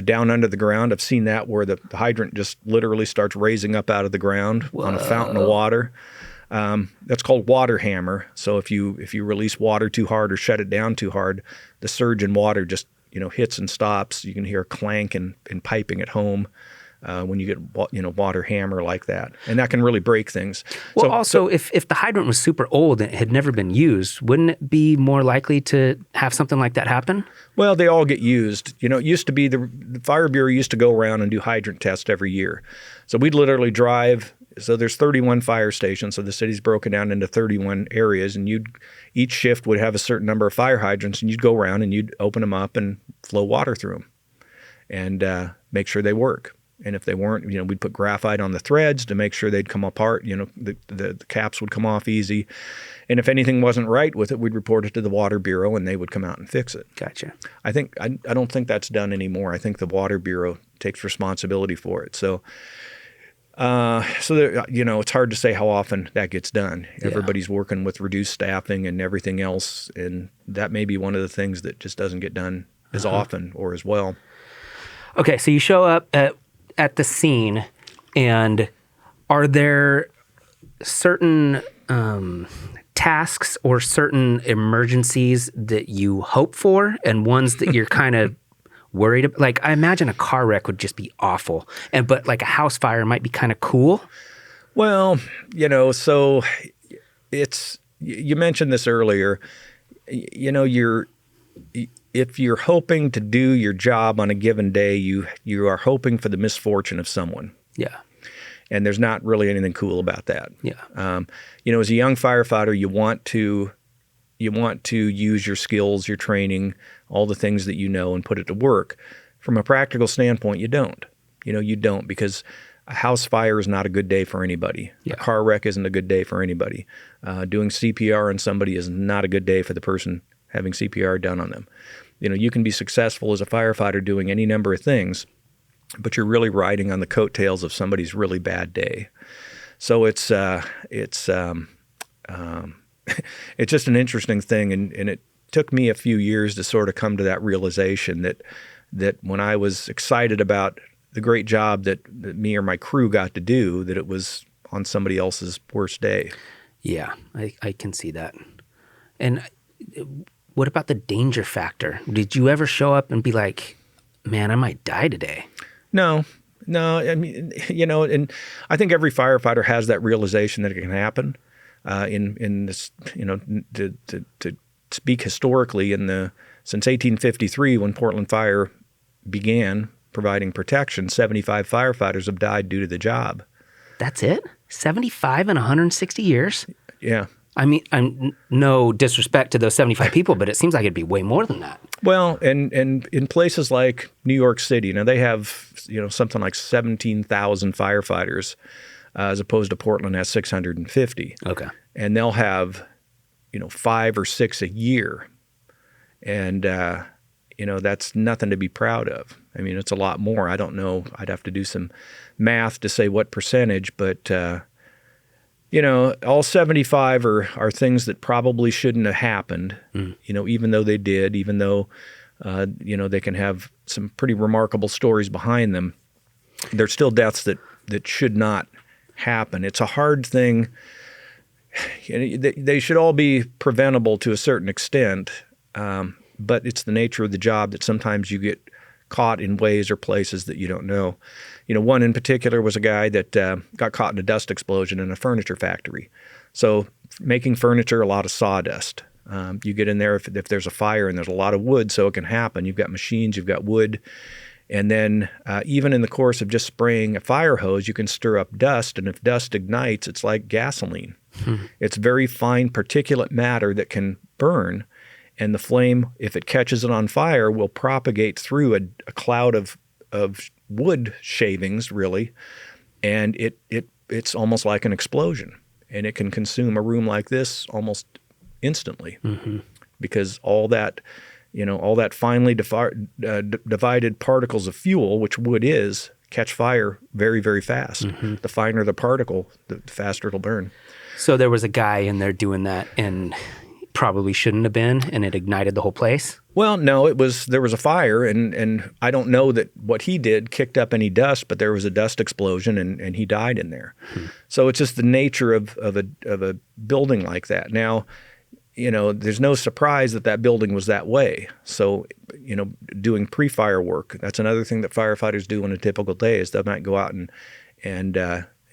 down under the ground. I've seen that where the hydrant just literally starts raising up out of the ground on a fountain of water. That's called water hammer. So if you release water too hard or shut it down too hard, the surge in water just hits and stops. You can hear a clank and piping at home. When you get water hammer like that, and that can really break things. Well, if the hydrant was super old and it had never been used, wouldn't it be more likely to have something like that happen? Well, they all get used. It used to be the Fire Bureau used to go around and do hydrant tests every year. So we'd literally drive. So there's 31 fire stations. So the city's broken down into 31 areas, and each shift would have a certain number of fire hydrants, and you'd go around and you'd open them up and flow water through them, and make sure they work. And if they weren't, we'd put graphite on the threads to make sure they'd come apart. The caps would come off easy. And if anything wasn't right with it, we'd report it to the Water Bureau, and they would come out and fix it. Gotcha. I don't think that's done anymore. I think the Water Bureau takes responsibility for it. So, it's hard to say how often that gets done. Yeah. Everybody's working with reduced staffing and everything else, and that may be one of the things that just doesn't get done as often or as well. Okay, so you show up at the scene, and are there certain tasks or certain emergencies that you hope for and ones that you're kind of worried about? Like, I imagine a car wreck would just be awful, but like a house fire might be kind of cool. Well, so you mentioned this earlier, if you're hoping to do your job on a given day, you are hoping for the misfortune of someone. Yeah. And there's not really anything cool about that. Yeah. As a young firefighter, you want to use your skills, your training, all the things that you know, and put it to work. From a practical standpoint, you don't. You don't, because a house fire is not a good day for anybody. Yeah. A car wreck isn't a good day for anybody. Doing CPR on somebody is not a good day for the person having CPR done on them. You can be successful as a firefighter doing any number of things, but you're really riding on the coattails of somebody's really bad day. So it's just an interesting thing, and it took me a few years to sort of come to that realization that when I was excited about the great job that me or my crew got to do, that it was on somebody else's worst day. Yeah, I can see that. And what about the danger factor? Did you ever show up and be like, man, I might die today? No. I mean, and I think every firefighter has that realization that it can happen. In this, to speak historically, since 1853, when Portland Fire began providing protection, 75 firefighters have died due to the job. That's it? 75 in 160 years? Yeah. I mean, I'm no disrespect to those 75 people, but it seems like it'd be way more than that. Well, and in places like New York City, now they have, something like 17,000 firefighters, as opposed to Portland has 650. Okay. And they'll have, 5 or 6 a year. And, that's nothing to be proud of. I mean, it's a lot more. I don't know. I'd have to do some math to say what percentage, but, all 75 are things that probably shouldn't have happened, even though they did, even though, they can have some pretty remarkable stories behind them. They're still deaths that should not happen. It's a hard thing. They should all be preventable to a certain extent, but it's the nature of the job that sometimes you get caught in ways or places that you don't know. One in particular was a guy that got caught in a dust explosion in a furniture factory. So making furniture, a lot of sawdust. You get in there if there's a fire and there's a lot of wood, so it can happen. You've got machines, you've got wood. And then even in the course of just spraying a fire hose, you can stir up dust. And if dust ignites, it's like gasoline. It's very fine particulate matter that can burn. And the flame, if it catches it on fire, will propagate through a cloud of wood shavings, really. And it's almost like an explosion. And it can consume a room like this almost instantly, because all that finely divided particles of fuel, which wood is, catch fire very, very fast. The finer the particle, the faster it'll burn. So there was a guy in there doing that and probably shouldn't have been, and it ignited the whole place? Well, no, there was a fire, and I don't know that what he did kicked up any dust, but there was a dust explosion, and he died in there. So it's just the nature of a building like that. Now, there's no surprise that building was that way. So, doing pre-fire work, that's another thing that firefighters do on a typical day is they might go out and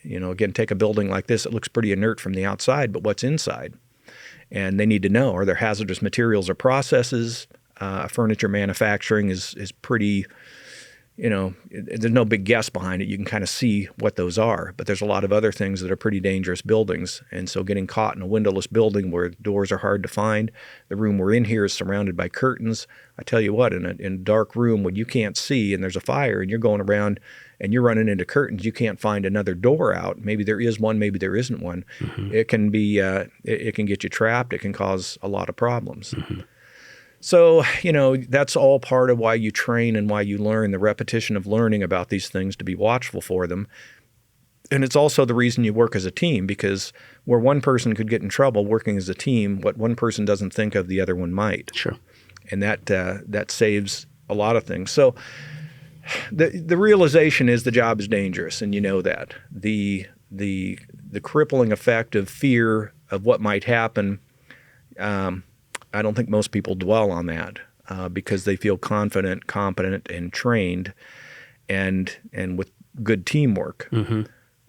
again, take a building like this. It looks pretty inert from the outside, but what's inside? And they need to know, are there hazardous materials or processes? Furniture manufacturing is pretty, there's no big guess behind it. You can kind of see what those are, but there's a lot of other things that are pretty dangerous buildings. And so getting caught in a windowless building where doors are hard to find, the room we're in here is surrounded by curtains. I tell you what, in a dark room when you can't see and there's a fire and you're going around and you're running into curtains, you can't find another door out. Maybe there is one, maybe there isn't one. It can be, it can get you trapped. It can cause a lot of problems. So, that's all part of why you train and why you learn, the repetition of learning about these things to be watchful for them. And it's also the reason you work as a team, because where one person could get in trouble working as a team, what one person doesn't think of, the other one might. Sure. And that saves a lot of things. So the realization is the job is dangerous, and you know that. The crippling effect of fear of what might happen, I don't think most people dwell on that because they feel confident, competent, and trained, and with good teamwork.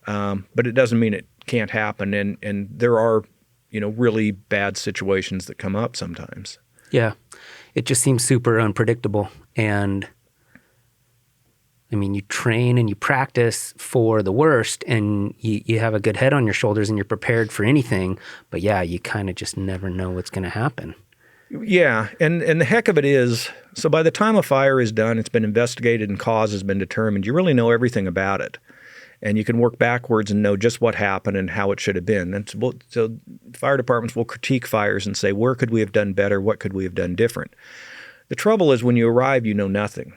But it doesn't mean it can't happen, and there are, really bad situations that come up sometimes. Yeah, it just seems super unpredictable, and I mean, you train and you practice for the worst, and you have a good head on your shoulders, and you're prepared for anything. But yeah, you kind of just never know what's going to happen. Yeah, and the heck of it is, so by the time a fire is done, it's been investigated and cause has been determined, you really know everything about it. And you can work backwards and know just what happened and how it should have been. And so fire departments will critique fires and say, where could we have done better? What could we have done different? The trouble is when you arrive, you know nothing.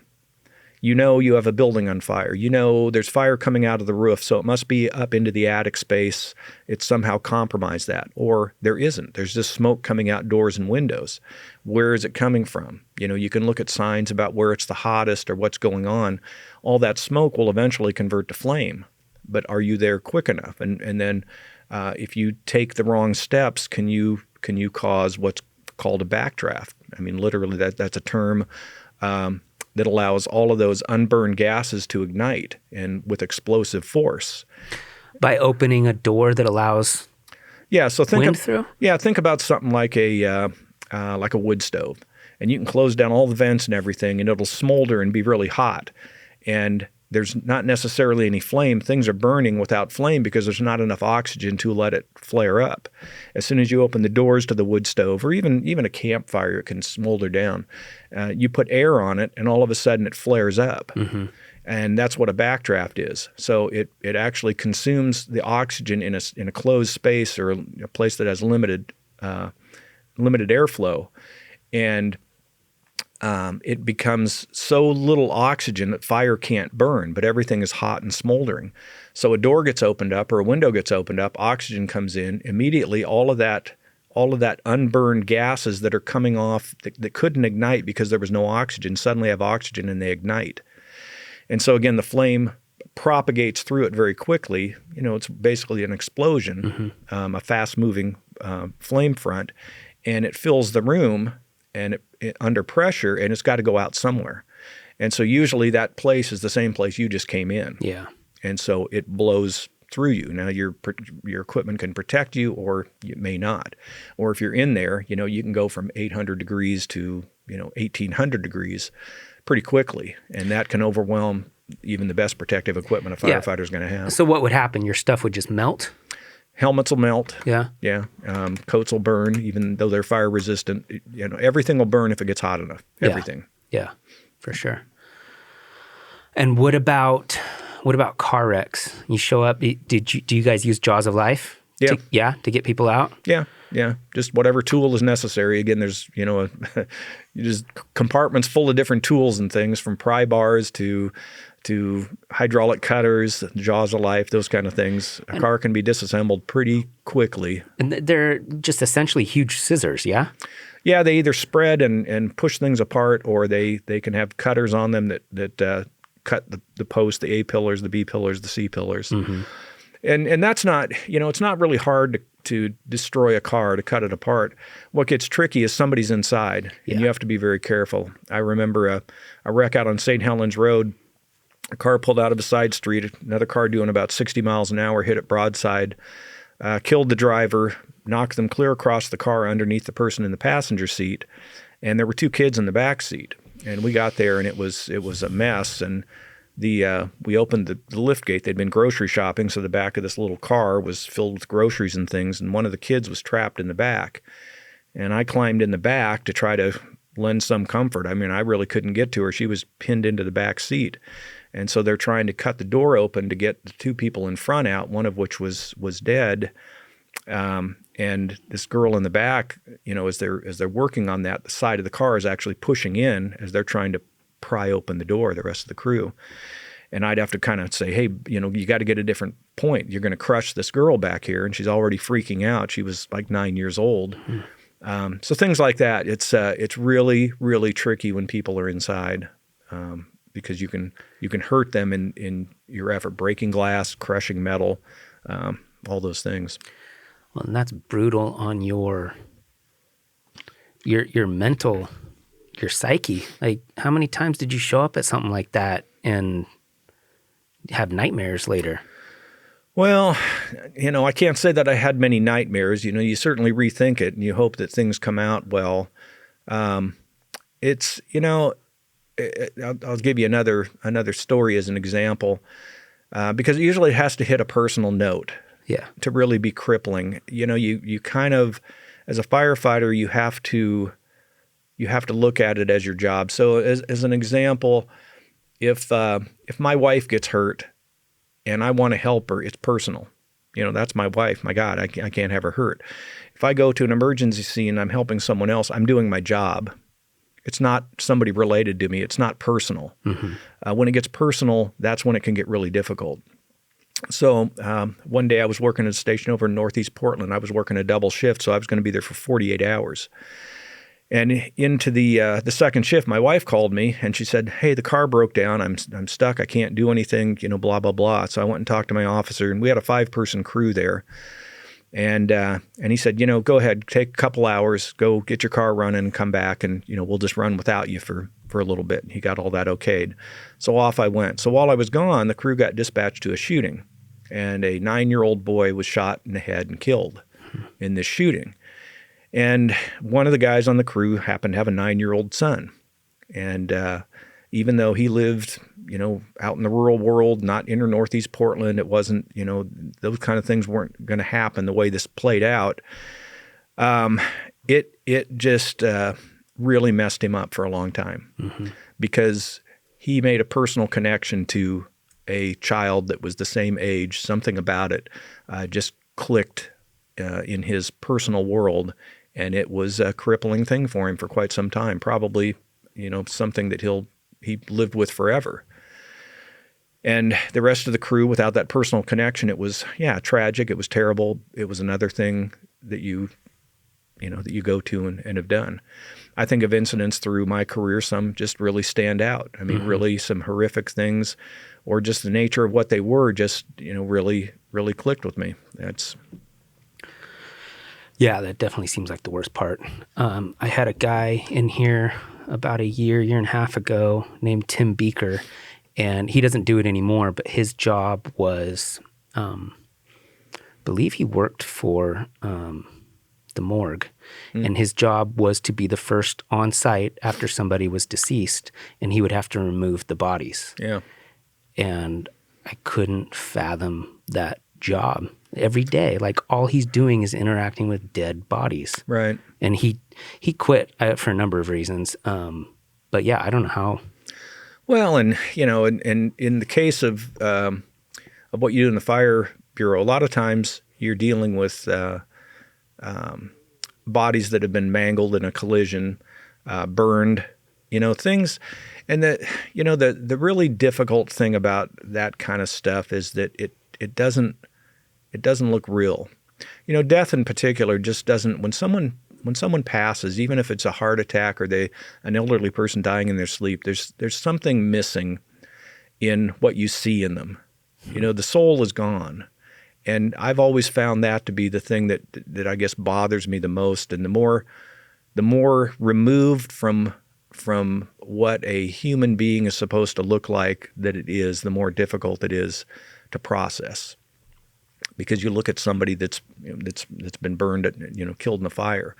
You know you have a building on fire. You know there's fire coming out of the roof, so it must be up into the attic space. It's somehow compromised that. Or there isn't. There's just smoke coming out doors and windows. Where is it coming from? You can look at signs about where it's the hottest or what's going on. All that smoke will eventually convert to flame. But are you there quick enough? And then If you take the wrong steps, can you cause what's called a backdraft? I mean, literally, that's a term that allows all of those unburned gases to ignite and with explosive force. By opening a door that allows wind through? Yeah, think about something like a wood stove. And you can close down all the vents and everything, and it'll smolder and be really hot. And there's not necessarily any flame. Things are burning without flame because there's not enough oxygen to let it flare up. As soon as you open the doors to the wood stove, or even a campfire, it can smolder down. You put air on it, and all of a sudden it flares up. Mm-hmm. And that's what a backdraft is. So it actually consumes the oxygen in a closed space or a place that has limited airflow, and it becomes so little oxygen that fire can't burn, but everything is hot and smoldering. So a door gets opened up or a window gets opened up, oxygen comes in, immediately all of that unburned gases that are coming off that couldn't ignite because there was no oxygen suddenly have oxygen and they ignite. And so again, the flame propagates through it very quickly. It's basically an explosion, a fast-moving flame front, and it fills the room and it under pressure, and it's got to go out somewhere. And so usually that place is the same place you just came in. Yeah. And so it blows through you. Now your equipment can protect you, or it may not. Or if you're in there, you can go from 800 degrees to 1800 degrees pretty quickly, and that can overwhelm even the best protective equipment a firefighter is going to have. So what would happen? Your stuff would just melt? Helmets will melt. Yeah. Yeah. Coats will burn, even though they're fire resistant. Everything will burn if it gets hot enough. Everything. Yeah, for sure. And what about car wrecks? You show up. Do you guys use Jaws of Life? Yeah. To get people out? Yeah. Yeah. Just whatever tool is necessary. Again, there's just compartments full of different tools and things, from pry bars to hydraulic cutters, Jaws of Life, those kind of things. A car can be disassembled pretty quickly. And they're just essentially huge scissors, yeah? Yeah, they either spread and push things apart, or they can have cutters on them that cut the posts, the A pillars, the B pillars, the C pillars. Mm-hmm. And that's not, it's not really hard to destroy a car, to cut it apart. What gets tricky is somebody's inside, and you have to be very careful. I remember a wreck out on St. Helens Road. A car pulled out of a side street, another car doing about 60 miles an hour hit it broadside, killed the driver, knocked them clear across the car underneath the person in the passenger seat, and there were two kids in the back seat. And we got there, and it was a mess. And we opened the lift gate. They'd been grocery shopping, so the back of this little car was filled with groceries and things, and one of the kids was trapped in the back. And I climbed in the back to try to lend some comfort. I mean, I really couldn't get to her. She was pinned into the back seat. And so they're trying to cut the door open to get the two people in front out, one of which was dead. And this girl in the back, as they're working on that, the side of the car is actually pushing in as they're trying to pry open the door, the rest of the crew. And I'd have to kind of say, hey, you got to get a different point. You're going to crush this girl back here. And she's already freaking out. She was like 9 years old. So things like that. It's really, really tricky when people are inside. Because you can hurt them in your effort, breaking glass, crushing metal, all those things. Well, and that's brutal on your mental, your psyche. Like, how many times did you show up at something like that and have nightmares later? Well, I can't say that I had many nightmares. You certainly rethink it and you hope that things come out well. I'll give you another story as an example, because usually it has to hit a personal note to really be crippling. You kind of, as a firefighter, you have to look at it as your job. So as an example, if my wife gets hurt and I want to help her, it's personal. That's my wife. My God, I can't have her hurt. If I go to an emergency scene and I'm helping someone else, I'm doing my job. It's not somebody related to me. It's not personal. Mm-hmm. When it gets personal, that's when it can get really difficult. So one day I was working at a station over in Northeast Portland. I was working a double shift, so I was going to be there for 48 hours. And into the second shift, my wife called me and she said, "Hey, the car broke down. I'm stuck. I can't do anything. Blah blah blah." So I went and talked to my officer, and we had a 5-person crew there. And he said, go ahead, take a couple hours, go get your car running and come back, and, we'll just run without you for a little bit. He got all that okayed. So off I went. So while I was gone, the crew got dispatched to a shooting, and a 9-year-old boy was shot in the head and killed in this shooting. And one of the guys on the crew happened to have a 9-year-old son. And even though he lived, out in the rural world, not inner Northeast Portland, it wasn't, those kind of things weren't going to happen the way this played out. It just really messed him up for a long time because he made a personal connection to a child that was the same age. Something about it just clicked in his personal world, and it was a crippling thing for him for quite some time. Probably, something that he lived with forever. And the rest of the crew, without that personal connection, it was, tragic. It was terrible. It was another thing that you go to and have done. I think of incidents through my career, some just really stand out. I mean, really some horrific things, or just the nature of what they were just, really, really clicked with me. Yeah, that definitely seems like the worst part. I had a guy in here about a year and a half ago named Tim Beaker, and he doesn't do it anymore, but his job was, I believe he worked for the morgue, and his job was to be the first on site after somebody was deceased, and he would have to remove the bodies. Yeah. And I couldn't fathom that job. Every day, like all he's doing is interacting with dead bodies. Right. And he quit for a number of reasons. But yeah, I don't know how. Well, and in the case of what you do in the fire bureau, a lot of times you're dealing with bodies that have been mangled in a collision, burned, things. And the really difficult thing about that kind of stuff is that it doesn't look real. Death in particular just doesn't. When someone passes, even if it's a heart attack or an elderly person dying in their sleep, there's something missing in what you see in them. The soul is gone, and I've always found that to be the thing that I guess bothers me the most. And the more removed from what a human being is supposed to look like that it is, the more difficult it is to process. Because you look at somebody that's been burned, killed in a fire,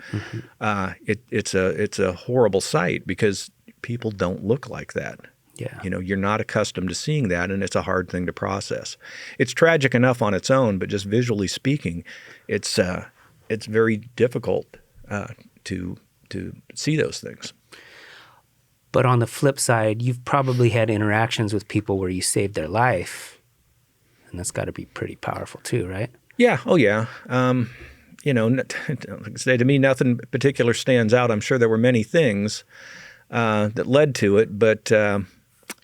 it's a horrible sight because people don't look like that. Yeah. You're not accustomed to seeing that, and it's a hard thing to process. It's tragic enough on its own, but just visually speaking, it's very difficult to see those things. But on the flip side, you've probably had interactions with people where you saved their life. And that's got to be pretty powerful too, right? Yeah. Oh, yeah. Like I say, to me, nothing particular stands out. I'm sure there were many things that led to it, but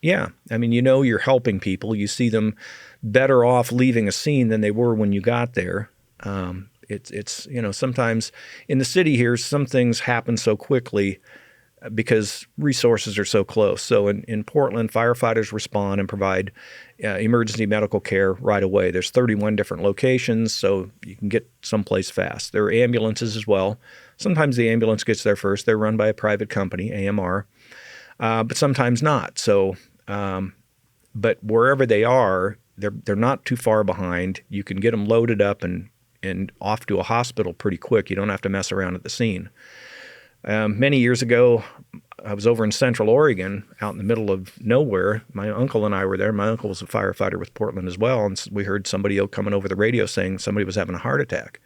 yeah. I mean, you're helping people. You see them better off leaving a scene than they were when you got there. It's sometimes in the city here, some things happen so quickly because resources are so close. So in Portland, firefighters respond and provide emergency medical care right away. There's 31 different locations, so you can get someplace fast. There are ambulances as well. Sometimes the ambulance gets there first. They're run by a private company, AMR, but sometimes not. So, but wherever they are, they're not too far behind. You can get them loaded up and off to a hospital pretty quick. You don't have to mess around at the scene. Many years ago, I was over in Central Oregon, out in the middle of nowhere. My uncle and I were there. My uncle was a firefighter with Portland as well, and we heard somebody coming over the radio saying somebody was having a heart attack.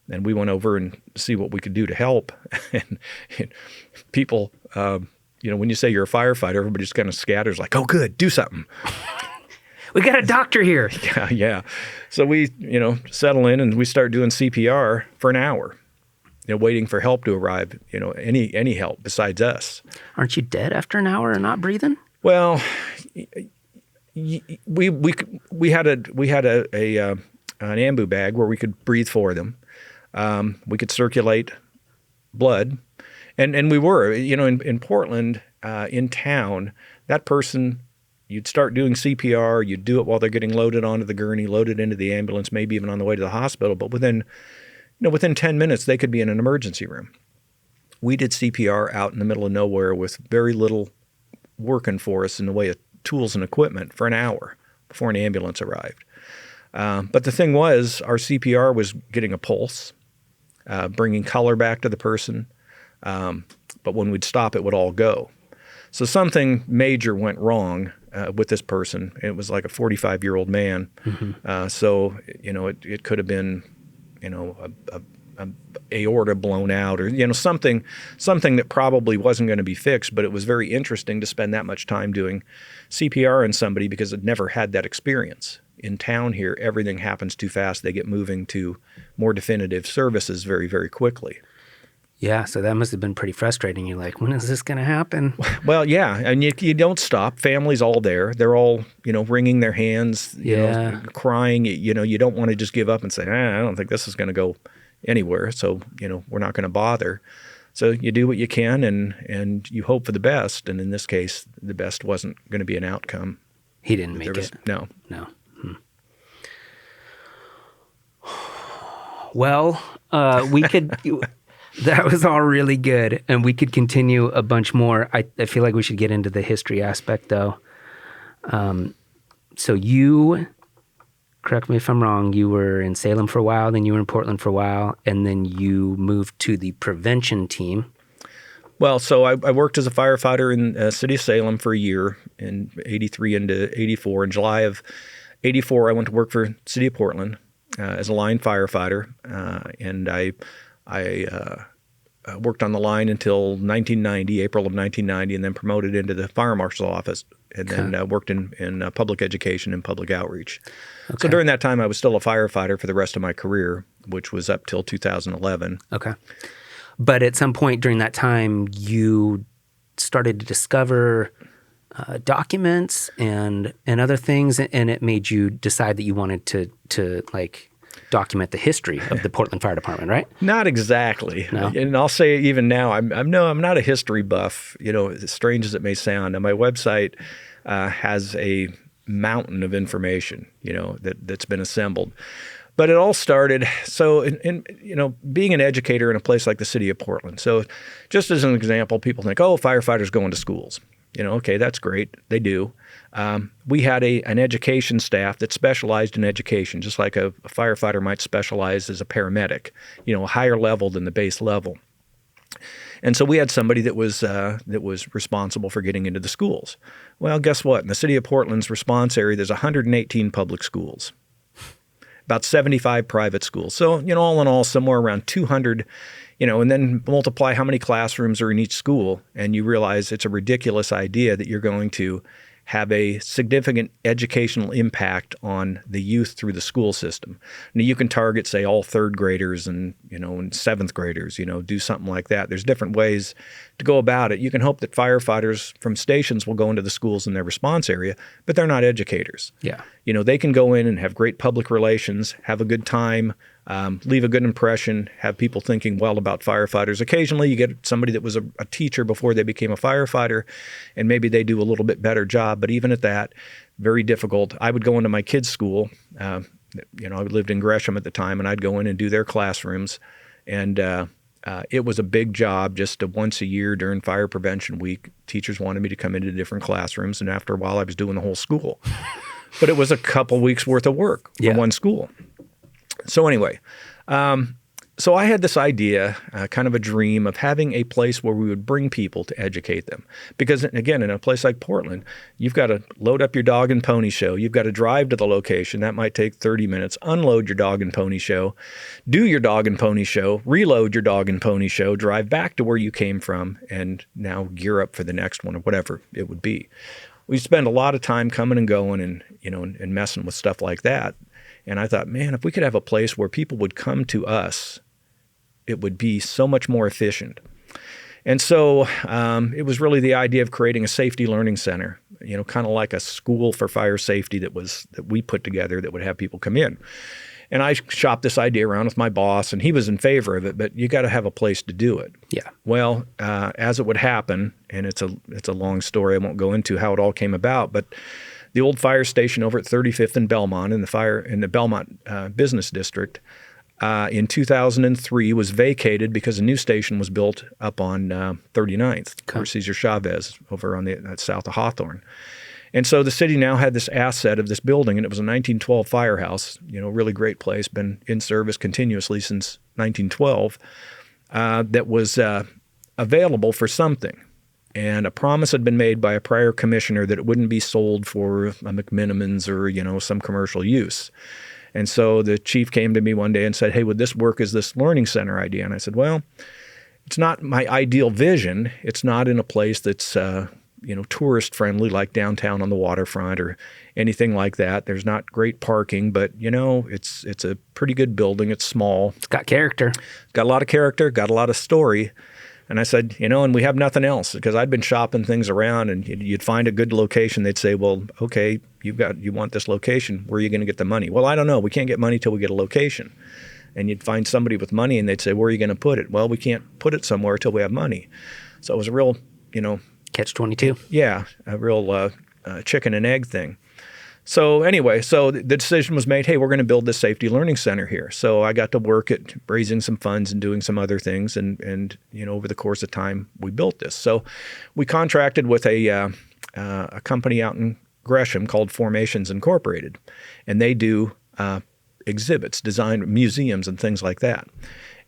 And we went over and see what we could do to help. and people, when you say you're a firefighter, everybody just kind of scatters like, oh, good, do something. We got a doctor here. Yeah. So we, settle in and we start doing CPR for an hour. Waiting for help to arrive, any help besides us. Aren't you dead after an hour and not breathing? Well, we had an ambu bag where we could breathe for them. We could circulate blood, and we were, in Portland, in town, that person, you'd start doing CPR, you'd do it while they're getting loaded onto the gurney, loaded into the ambulance, maybe even on the way to the hospital. But within 10 minutes, they could be in an emergency room. We did CPR out in the middle of nowhere with very little working for us in the way of tools and equipment for an hour before an ambulance arrived. But the thing was, our CPR was getting a pulse, bringing color back to the person. But when we'd stop, it would all go. So something major went wrong with this person. It was like a 45-year-old man. Mm-hmm. So, it could have been, a aorta blown out or, something that probably wasn't going to be fixed. But it was very interesting to spend that much time doing CPR on somebody because I'd never had that experience. In town here, everything happens too fast. They get moving to more definitive services very, very quickly. Yeah, so that must have been pretty frustrating. You're like, when is this going to happen? Well, yeah, and you don't stop. Family's all there. They're all, wringing their hands, crying. You don't want to just give up and say, I don't think this is going to go anywhere, so, we're not going to bother. So you do what you can and you hope for the best. And in this case, the best wasn't going to be an outcome. He didn't make it. No. Well, we could... That was all really good, and we could continue a bunch more. I feel like we should get into the history aspect, though. So you, correct me if I'm wrong, you were in Salem for a while, then you were in Portland for a while, and then you moved to the prevention team. Well, so I worked as a firefighter in the city of Salem for a year in 83 into 84. In July of 84, I went to work for city of Portland as a line firefighter, and I worked on the line until 1990, April of 1990, and then promoted into the fire marshal's office, and then worked in public education and public outreach. Okay. So during that time, I was still a firefighter for the rest of my career, which was up till 2011. Okay. But at some point during that time, you started to discover documents and other things, and it made you decide that you wanted to document the history of the Portland Fire Department, right? Not exactly. No? And I'll say even now, I'm not a history buff, as strange as it may sound. And my website has a mountain of information, that's been assembled. But it all started, so in being an educator in a place like the city of Portland. So just as an example, people think, firefighters go into schools. Okay, that's great. They do. We had an education staff that specialized in education, just like a firefighter might specialize as a paramedic, a higher level than the base level. And so we had somebody that was responsible for getting into the schools. Well, guess what? In the city of Portland's response area, there's 118 public schools, about 75 private schools. So, all in all, somewhere around 200, and then multiply how many classrooms are in each school, and you realize it's a ridiculous idea that you're going to have a significant educational impact on the youth through the school system. Now, you can target, say, all third graders and, and seventh graders, do something like that. There's different ways to go about it. You can hope that firefighters from stations will go into the schools in their response area, but they're not educators. Yeah. They can go in and have great public relations, have a good time, leave a good impression, have people thinking well about firefighters. Occasionally you get somebody that was a teacher before they became a firefighter, and maybe they do a little bit better job. But even at that, very difficult. I would go into my kids' school. I lived in Gresham at the time, and I'd go in and do their classrooms. And it was a big job just once a year during fire prevention week. Teachers wanted me to come into different classrooms, and after a while I was doing the whole school. But it was a couple weeks worth of work for one school. So anyway, so I had this idea, kind of a dream of having a place where we would bring people to educate them. Because again, in a place like Portland, you've got to load up your dog and pony show. You've got to drive to the location. That might take 30 minutes. Unload your dog and pony show. Do your dog and pony show. Reload your dog and pony show. Drive back to where you came from and now gear up for the next one or whatever it would be. We spend a lot of time coming and going and, and messing with stuff like that. And I thought, man, if we could have a place where people would come to us, it would be so much more efficient. And so it was really the idea of creating a safety learning center, kind of like a school for fire safety that we put together that would have people come in. And I shopped this idea around with my boss, and he was in favor of it, but you got to have a place to do it. Yeah. Well, as it would happen, and it's a long story, I won't go into how it all came about, but the old fire station over at 35th and Belmont in the Belmont Business District in 2003 was vacated because a new station was built up on 39th, where Cesar Chavez over on the south of Hawthorne. And so the city now had this asset of this building, and it was a 1912 firehouse, really great place, been in service continuously since 1912, that was available for something. And a promise had been made by a prior commissioner that it wouldn't be sold for a McMinimans or, some commercial use. And so the chief came to me one day and said, hey, would this work as this learning center idea? And I said, well, it's not my ideal vision. It's not in a place that's tourist friendly like downtown on the waterfront or anything like that. There's not great parking, but it's a pretty good building. It's small. It's got character. Got a lot of character, got a lot of story. And I said, and we have nothing else, because I'd been shopping things around, and you'd find a good location. They'd say, well, okay, you want this location. Where are you going to get the money? Well, I don't know. We can't get money till we get a location. And you'd find somebody with money, and they'd say, where are you going to put it? Well, we can't put it somewhere till we have money. So it was a real, Catch-22. Yeah, a real chicken and egg thing. So anyway, the decision was made, hey, we're going to build this safety learning center here. So I got to work at raising some funds and doing some other things. And over the course of time, we built this. So we contracted with a company out in Gresham called Formations Incorporated. And they do exhibits, design museums and things like that.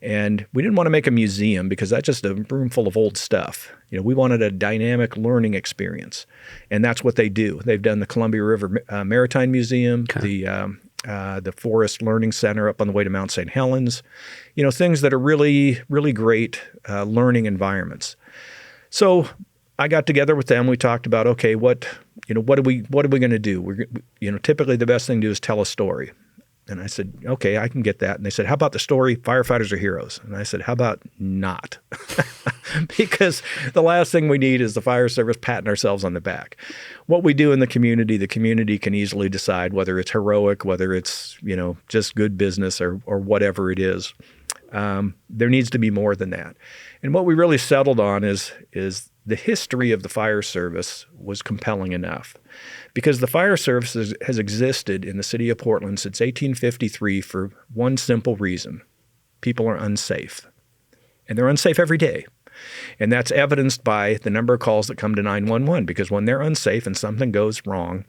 And we didn't want to make a museum because that's just a room full of old stuff. We wanted a dynamic learning experience. And that's what they do. They've done the Columbia River Maritime Museum, the Forest Learning Center up on the way to Mount St. Helens, things that are really, really great learning environments. So I got together with them. We talked about, okay, what are we going to do? Typically the best thing to do is tell a story. And I said, okay, I can get that. And they said, how about the story, firefighters are heroes? And I said, how about not? Because the last thing we need is the fire service patting ourselves on the back. What we do in the community can easily decide whether it's heroic, whether it's, just good business or whatever it is. There needs to be more than that. And what we really settled on is the history of the fire service was compelling enough. Because the fire service has existed in the city of Portland since 1853 for one simple reason. People are unsafe. And they're unsafe every day. And that's evidenced by the number of calls that come to 911, because when they're unsafe and something goes wrong,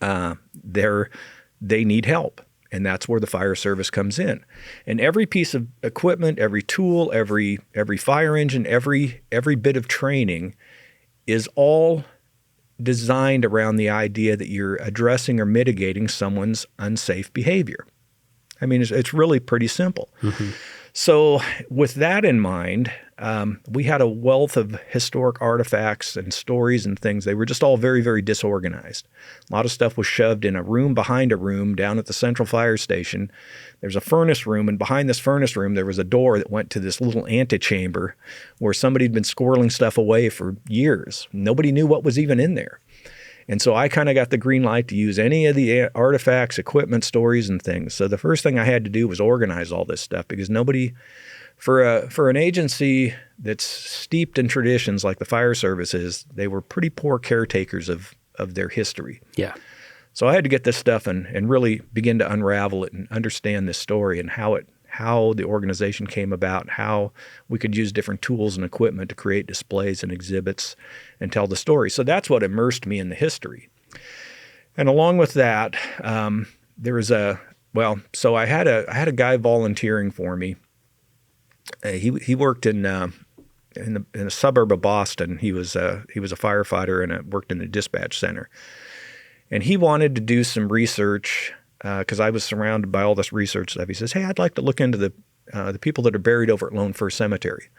they need help. And that's where the fire service comes in. And every piece of equipment, every tool, every fire engine, every bit of training is all designed around the idea that you're addressing or mitigating someone's unsafe behavior. I mean, it's really pretty simple. Mm-hmm. So with that in mind, we had a wealth of historic artifacts and stories and things. They were just all very, very disorganized. A lot of stuff was shoved in a room behind a room down at the central fire station. There's a furnace room, and behind this furnace room, there was a door that went to this little antechamber where somebody had been squirreling stuff away for years. Nobody knew what was even in there. And so I kind of got the green light to use any of the artifacts, equipment, stories, and things. So the first thing I had to do was organize all this stuff, because nobody, for an agency that's steeped in traditions like the fire service is, they were pretty poor caretakers of their history. Yeah. So I had to get this stuff and really begin to unravel it and understand this story and how the organization came about, how we could use different tools and equipment to create displays and exhibits and tell the story. So that's what immersed me in the history. And along with that, so I had a guy volunteering for me. He worked in a suburb of Boston. He was a firefighter and worked in the dispatch center. And he wanted to do some research because I was surrounded by all this research stuff. He says, hey, I'd like to look into the people that are buried over at Lone First Cemetery.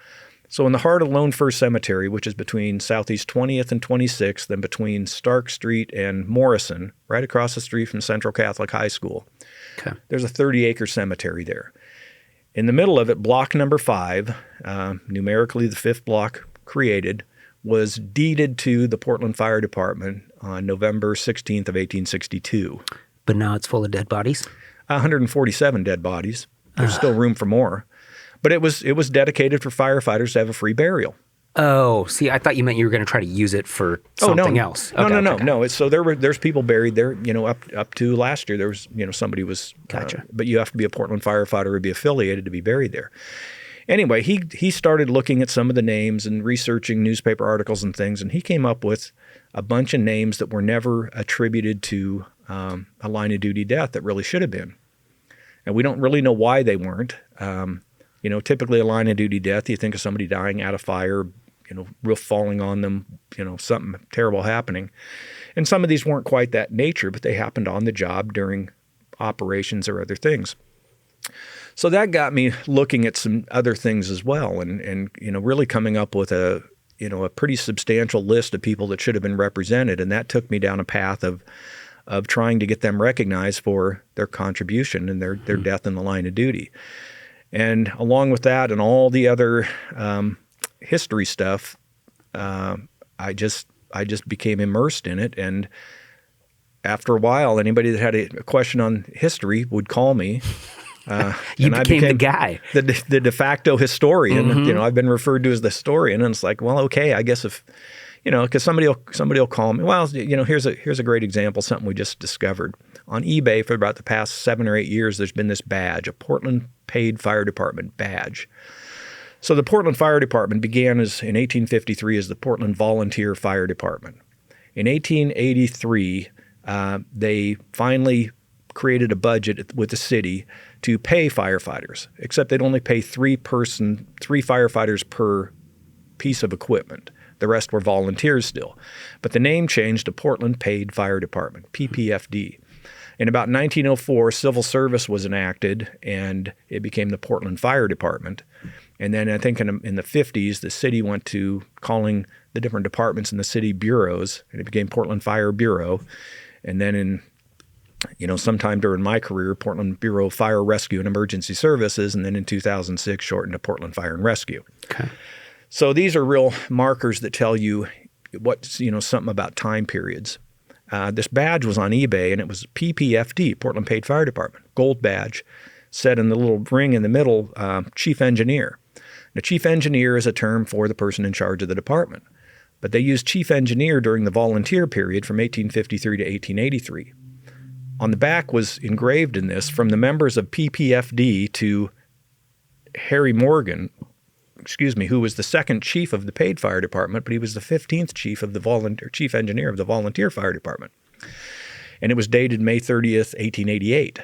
So in the heart of Lone First Cemetery, which is between Southeast 20th and 26th, and between Stark Street and Morrison, right across the street from Central Catholic High School, there's a 30-acre cemetery there. In the middle of it, block number 5, numerically the 5th block created, was deeded to the Portland Fire Department on November 16th of 1862. But now it's full of dead bodies? 147 dead bodies. There's still room for more. But it was dedicated for firefighters to have a free burial. Oh, see, I thought you meant you were going to try to use it for something else. No. So there's people buried there. Up to last year, there was somebody was. Gotcha. But you have to be a Portland firefighter or be affiliated to be buried there. Anyway, he started looking at some of the names and researching newspaper articles and things, and he came up with a bunch of names that were never attributed to a line of duty death that really should have been. And we don't really know why they weren't. Typically a line of duty death, you think of somebody dying out of fire, roof falling on them, something terrible happening. And some of these weren't quite that nature, but they happened on the job during operations or other things. So that got me looking at some other things as well, and really coming up with a pretty substantial list of people that should have been represented, and that took me down a path of trying to get them recognized for their contribution and their death in the line of duty. And along with that and all the other history stuff, I just became immersed in it. And after a while, anybody that had a question on history would call me. You became the guy. The de facto historian. Mm-hmm. I've been referred to as the historian, and it's like, well, okay, I guess if because somebody will call me. Well, here's a great example, something we just discovered on eBay. For about the past 7 or 8 years, there's been this badge, a Portland Paid Fire Department badge. So the Portland Fire Department began in 1853 as the Portland Volunteer Fire Department. In 1883, they finally created a budget with the city to pay firefighters, except they'd only pay three firefighters per piece of equipment. The rest were volunteers still. But the name changed to Portland Paid Fire Department, PPFD. In about 1904, civil service was enacted, and it became the Portland Fire Department. And then I think in the 50s, the city went to calling the different departments in the city bureaus, and it became Portland Fire Bureau. And then sometime during my career, Portland Bureau of Fire Rescue and Emergency Services, and then in 2006, shortened to Portland Fire and Rescue. Okay. So these are real markers that tell you something about time periods. This badge was on eBay, and it was PPFD, Portland Paid Fire Department, gold badge, said in the little ring in the middle, Chief Engineer. Now, Chief Engineer is a term for the person in charge of the department, but they used Chief Engineer during the volunteer period from 1853 to 1883. On the back was engraved in this, from the members of PPFD to Harry Morgan, who was the second chief of the paid fire department, but he was the 15th chief engineer of the volunteer fire department. And it was dated May 30th, 1888.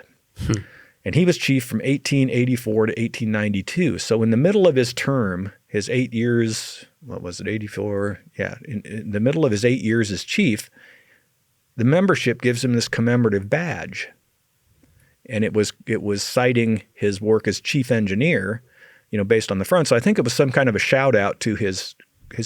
And he was chief from 1884 to 1892. So in the middle of his term, his 8 years, 84? Yeah, in the middle of his 8 years as chief, the membership gives him this commemorative badge. And it was citing his work as chief engineer, based on the front. So I think it was some kind of a shout out to his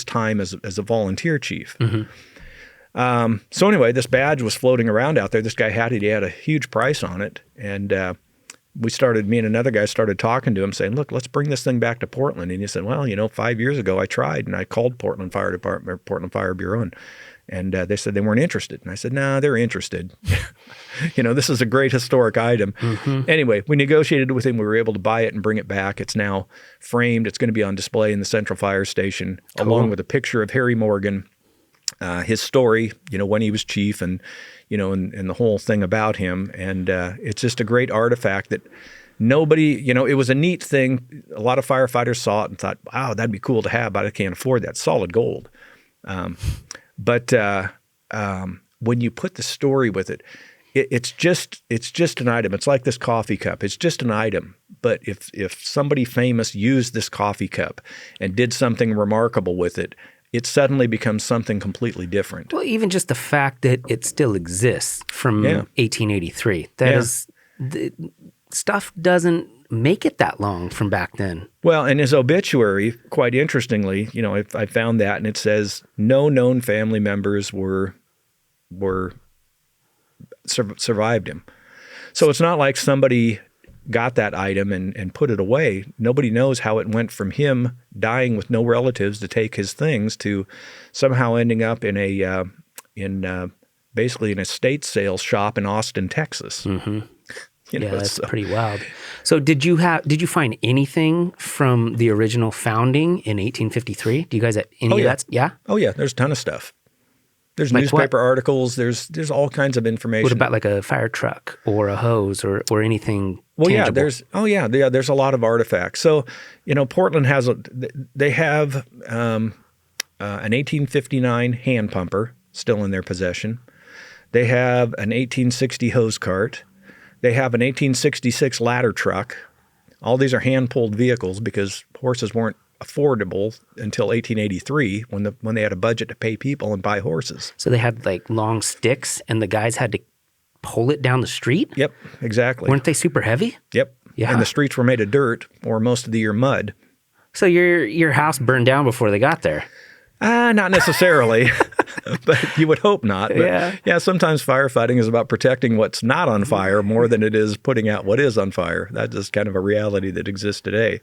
time as a volunteer chief. Mm-hmm. So anyway, this badge was floating around out there. This guy had it. He had a huge price on it. And me and another guy started talking to him saying, look, let's bring this thing back to Portland. And he said, well, 5 years ago I tried, and I called Portland Fire Department or Portland Fire Bureau, and they said they weren't interested. And I said, no, they're interested. This is a great historic item. Mm-hmm. Anyway, we negotiated with him. We were able to buy it and bring it back. It's now framed. It's going to be on display in the Central Fire Station, cool, along with a picture of Harry Morgan, his story, when he was chief, and the whole thing about him. And it's just a great artifact that nobody, it was a neat thing. A lot of firefighters saw it and thought, wow, that'd be cool to have, but I can't afford that. Solid gold. But when you put the story with it, it's just an item. It's like this coffee cup. It's just an item. But if somebody famous used this coffee cup and did something remarkable with it, it suddenly becomes something completely different. Well, even just the fact that it still exists from 1883. Stuff doesn't make it that long from back then. Well, in his obituary, quite interestingly, I found that, and it says no known family members survived him. So it's not like somebody got that item and put it away. Nobody knows how it went from him dying with no relatives to take his things to somehow ending up in basically an estate sales shop in Austin, Texas. Mm-hmm. That's pretty wild. So did you find anything from the original founding in 1853? Do you guys have any of that? Yeah? Oh, yeah. There's a ton of stuff. There's Like newspaper articles. There's all kinds of information. What about like a fire truck or a hose or anything tangible? There's a lot of artifacts. So, Portland has they have an 1859 hand pumper still in their possession. They have an 1860 hose cart. They have an 1866 ladder truck. All these are hand-pulled vehicles because horses weren't affordable until 1883 when they had a budget to pay people and buy horses. So they had like long sticks and the guys had to pull it down the street? Yep, exactly. Weren't they super heavy? Yep. Yeah. And the streets were made of dirt or most of the year mud. So your house burned down before they got there? Not necessarily, but you would hope not. But yeah, sometimes firefighting is about protecting what's not on fire more than it is putting out what is on fire. That is kind of a reality that exists today.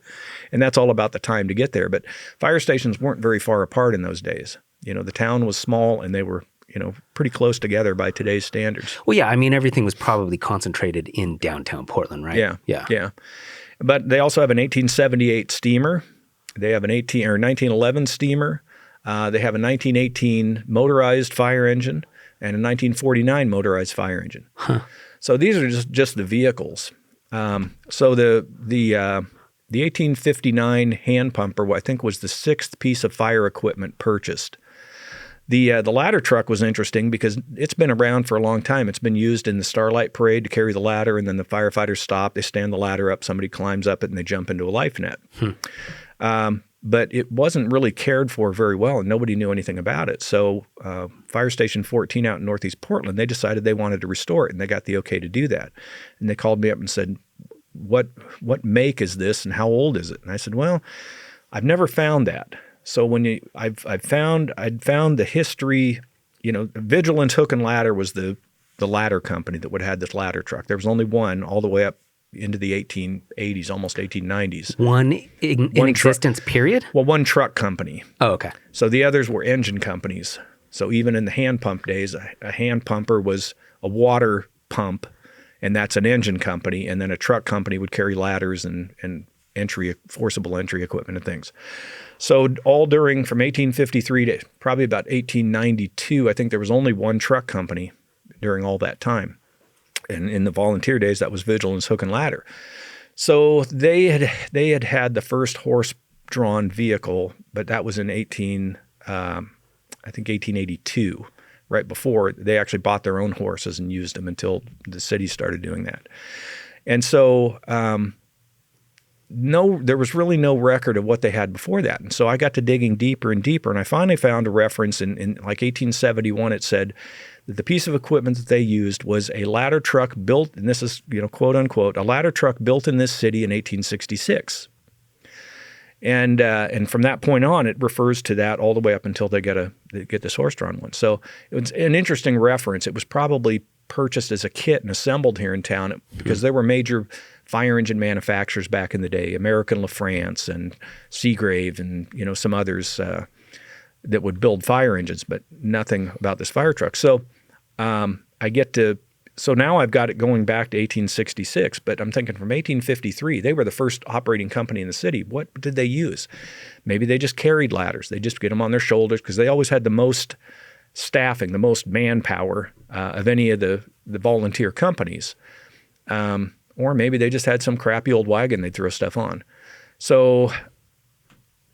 And that's all about the time to get there. But fire stations weren't very far apart in those days. The town was small and they were, pretty close together by today's standards. Well, yeah, I mean, everything was probably concentrated in downtown Portland, right? Yeah. But they also have an 1878 steamer. They have an 1911 steamer. They have a 1918 motorized fire engine and a 1949 motorized fire engine. Huh. So these are just the vehicles. So the 1859 hand pumper, I think, was the sixth piece of fire equipment purchased. The ladder truck was interesting because it's been around for a long time. It's been used in the Starlight Parade to carry the ladder, and then the firefighters stop. They stand the ladder up. Somebody climbs up it, and they jump into a life net. But it wasn't really cared for very well, and nobody knew anything about it. So Fire Station 14 out in Northeast Portland, they decided they wanted to restore it, and they got the okay to do that. And they called me up and said, what make is this, and how old is it? And I said, well, I've never found that. So I'd found the history. Vigilance Hook and Ladder was the ladder company that would have had this ladder truck. There was only one all the way up into the 1880s, almost 1890s. One in existence, period? Well, one truck company. Oh, okay. So the others were engine companies. So even in the hand pump days, a hand pumper was a water pump, and that's an engine company. And then a truck company would carry ladders and forcible entry equipment and things. So all from 1853 to probably about 1892, I think there was only one truck company during all that time. And in the volunteer days, that was Vigilance Hook and Ladder. So they had the first horse-drawn vehicle, but that was in 1882, right before they actually bought their own horses and used them until the city started doing that. And so there was really no record of what they had before that. And so I got to digging deeper and deeper, and I finally found a reference in like 1871. It said that the piece of equipment that they used was a ladder truck built, and this is, quote unquote, a ladder truck built in this city in 1866. And from that point on, it refers to that all the way up until they get this horse-drawn one. So it was an interesting reference. It was probably purchased as a kit and assembled here in town because there were major fire engine manufacturers back in the day, American LaFrance and Seagrave and some others that would build fire engines, but nothing about this fire truck. So so now I've got it going back to 1866, but I'm thinking from 1853, they were the first operating company in the city. What did they use? Maybe they just carried ladders. They just get them on their shoulders because they always had the most staffing, the most manpower of any of the volunteer companies. Or maybe they just had some crappy old wagon they throw stuff on. So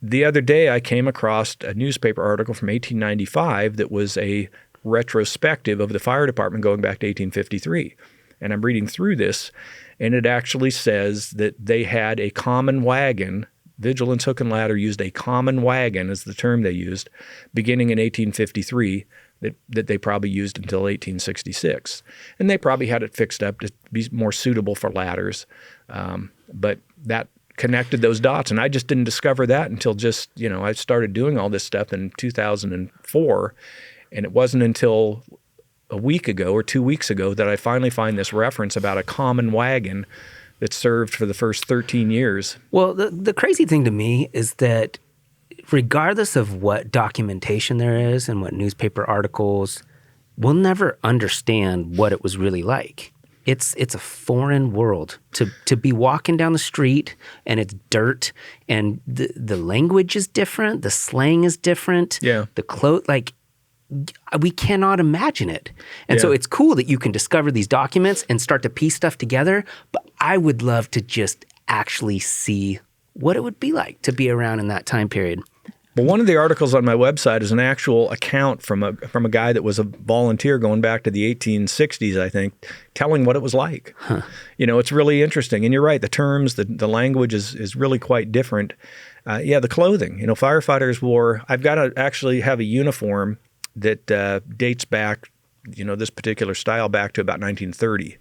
the other day I came across a newspaper article from 1895 that was a retrospective of the fire department going back to 1853. And I'm reading through this, and it actually says that they had a common wagon. Vigilance Hook and Ladder used a common wagon as the term they used, beginning in 1853, that they probably used until 1866. And they probably had it fixed up to be more suitable for ladders. But that connected those dots. And I just didn't discover that until just, I started doing all this stuff in 2004. And it wasn't until a week ago or 2 weeks ago that I finally find this reference about a common wagon that served for the first 13 years. Well, the crazy thing to me is that regardless of what documentation there is and what newspaper articles, we'll never understand what it was really like. It's a foreign world to be walking down the street and it's dirt and the language is different, the slang is different. Yeah. The we cannot imagine it. And so it's cool that you can discover these documents and start to piece stuff together, but I would love to just actually see what it would be like to be around in that time period. Well, one of the articles on my website is an actual account from a guy that was a volunteer going back to the 1860s, I think, telling what it was like. Huh. It's really interesting. And you're right, the terms, the language is really quite different. The clothing. Firefighters wore, I've got to actually have a uniform that dates back, this particular style back to about 1930.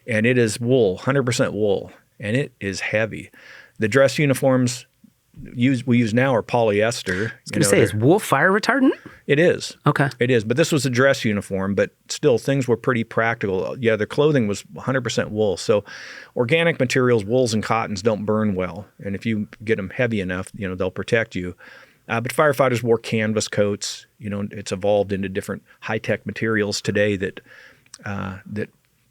And it is wool, 100% wool, and it is heavy. The dress uniforms we use now are polyester. I was going to say, is wool fire retardant? It is. Okay. It is. But this was a dress uniform, but still things were pretty practical. Yeah, their clothing was 100% wool. So organic materials, wools and cottons don't burn well. And if you get them heavy enough, they'll protect you. But firefighters wore canvas coats. It's evolved into different high-tech materials today that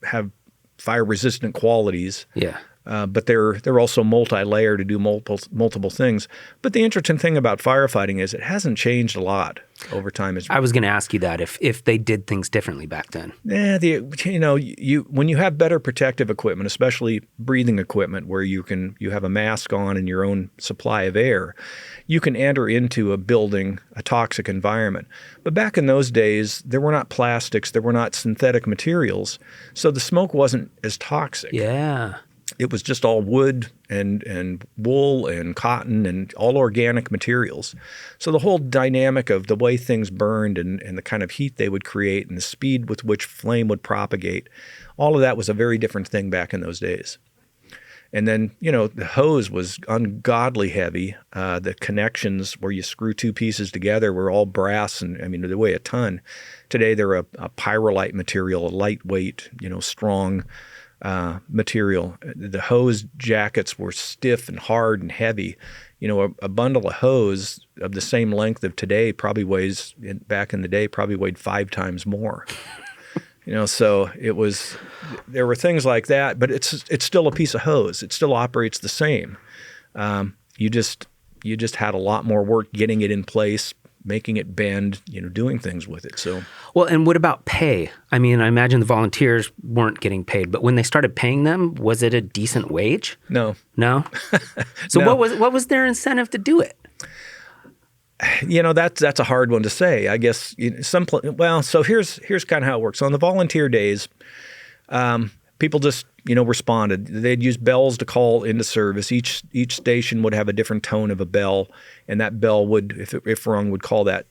have fire-resistant qualities. Yeah. But they're also multi-layered to do multiple things. But the interesting thing about firefighting is it hasn't changed a lot over time. I was going to ask you that if they did things differently back then. Yeah, when you have better protective equipment, especially breathing equipment, where you have a mask on and your own supply of air, you can enter into a building, a toxic environment. But back in those days, there were not plastics, there were not synthetic materials, so the smoke wasn't as toxic. Yeah. It was just all wood and wool and cotton and all organic materials. So the whole dynamic of the way things burned and the kind of heat they would create and the speed with which flame would propagate, all of that was a very different thing back in those days. And then, the hose was ungodly heavy. The connections where you screw two pieces together were all brass and, they weigh a ton. Today they're a pyrolite material, a lightweight, strong material. The hose jackets were stiff and hard and heavy. A bundle of hose of the same length of today back in the day probably weighed 5 times more. So there were things like that, but it's still a piece of hose. It still operates the same. You just had a lot more work getting it in place, making it bend, doing things with it. So, well, and what about pay? I imagine the volunteers weren't getting paid, but when they started paying them, was it a decent wage? No. So No. what was their incentive to do it? That's a hard one to say. I guess so here's kind of how it works. So on the volunteer days, people just responded. They'd use bells to call into service. Each station would have a different tone of a bell, and that bell would, if rung, would call that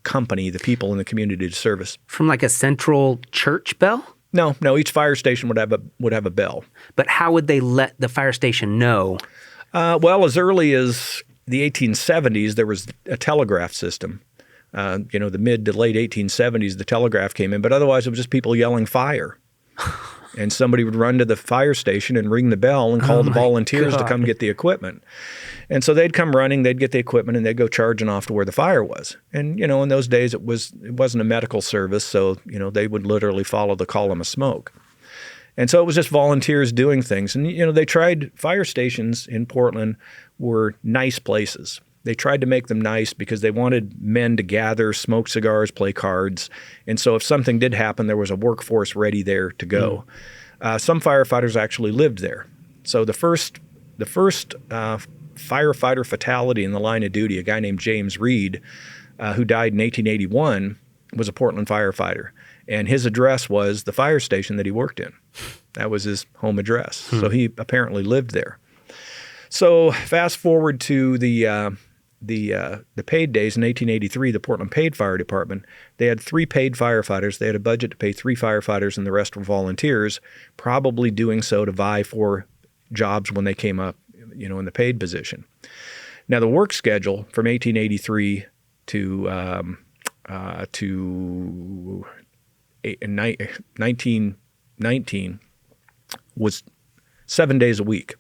company, the people in the community to service. From like a central church bell? No. Each fire station would have a bell. But how would they let the fire station know? As early as the 1870s, there was a telegraph system. The mid to late 1870s, the telegraph came in, but otherwise it was just people yelling fire. And somebody would run to the fire station and ring the bell and call the volunteers to come get the equipment. And so they'd come running, they'd get the equipment, and they'd go charging off to where the fire was. And, in those days it wasn't a medical service, so, they would literally follow the column of smoke. And so it was just volunteers doing things. And, they tried, fire stations in Portland were nice places. They tried to make them nice because they wanted men to gather, smoke cigars, play cards. And so if something did happen, there was a workforce ready there to go. Some firefighters actually lived there. So the first firefighter fatality in the line of duty, a guy named James Reed, who died in 1881, was a Portland firefighter. And his address was the fire station that he worked in. That was his home address. So he apparently lived there. So fast forward to the paid days in 1883, the Portland Paid Fire Department, they had 3 paid firefighters. They had a budget to pay 3 firefighters and the rest were volunteers, probably doing so to vie for jobs when they came up, in the paid position. Now the work schedule from 1883 to 1919 was 7 days a week.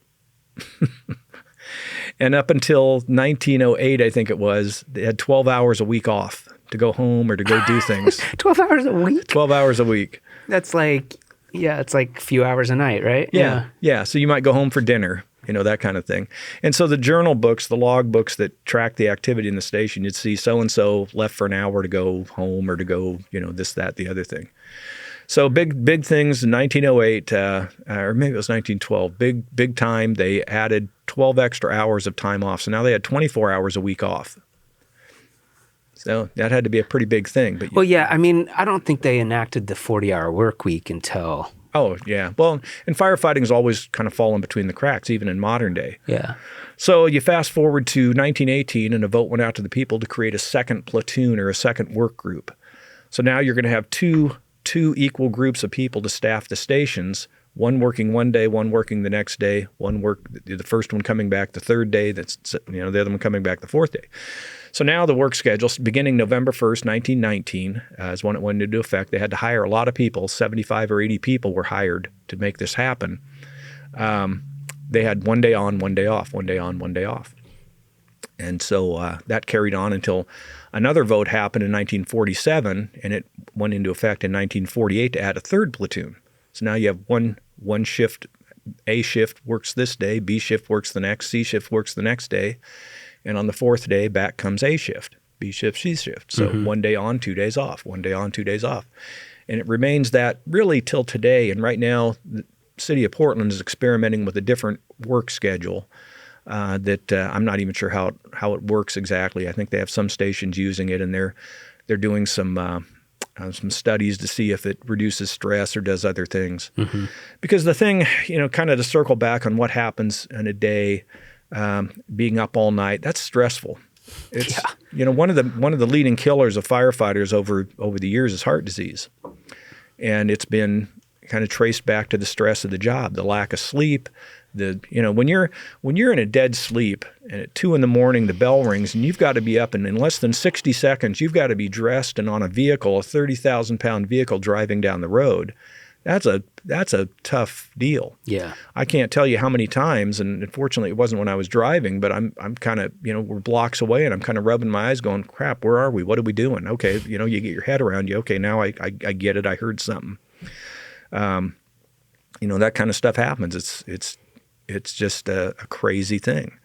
And up until 1908, I think it was, they had 12 hours a week off to go home or to go do things. 12 hours a week? 12 hours a week. That's like, Yeah, it's like a few hours a night, right? Yeah. So you might go home for dinner, that kind of thing. And so the journal books, the log books that track the activity in the station, you'd see so-and-so left for an hour to go home or to go, this, that, the other thing. So big things in 1908, or maybe it was 1912, big time. They added 12 extra hours of time off. So now they had 24 hours a week off. So that had to be a pretty big thing. But I don't think they enacted the 40-hour work week until... Oh, yeah. Well, and firefighting has always kind of fallen between the cracks, even in modern day. Yeah. So you fast forward to 1918, and a vote went out to the people to create a second platoon or a second work group. So now you're going to have two equal groups of people to staff the stations, one working one day, one working the next day, the first one coming back the third day, the other one coming back the fourth day. So now the work schedule, beginning November 1st, 1919, is when it went into effect. They had to hire a lot of people. 75 or 80 people were hired to make this happen. They had 1 day on, 1 day off, 1 day on, 1 day off. And so that carried on until another vote happened in 1947, and it went into effect in 1948 to add a third platoon. So now you have one shift. A shift works this day, B shift works the next, C shift works the next day. And on the fourth day, back comes A shift, B shift, C shift. So 1 day on, 2 days off, 1 day on, 2 days off. And it remains that really till today. And right now, the city of Portland is experimenting with a different work schedule that I'm not even sure how it works exactly. I think they have some stations using it, and they're doing some studies to see if it reduces stress or does other things. Because the thing, kind of to circle back on what happens in a day, being up all night, that's stressful. It's one of the leading killers of firefighters over the years is heart disease, and it's been kind of traced back to the stress of the job, the lack of sleep. When you're in a dead sleep and at 2 a.m. the bell rings and you've got to be up, and in less than 60 seconds you've got to be dressed and on a vehicle, a 30,000-pound vehicle driving down the road. That's a tough deal. Yeah. I can't tell you how many times, and unfortunately it wasn't when I was driving, but I'm kind of, we're blocks away and I'm kind of rubbing my eyes going, crap, where are we? What are we doing? Okay, you get your head around you. Okay, now I get it. I heard something. That kind of stuff happens. It's just a crazy thing.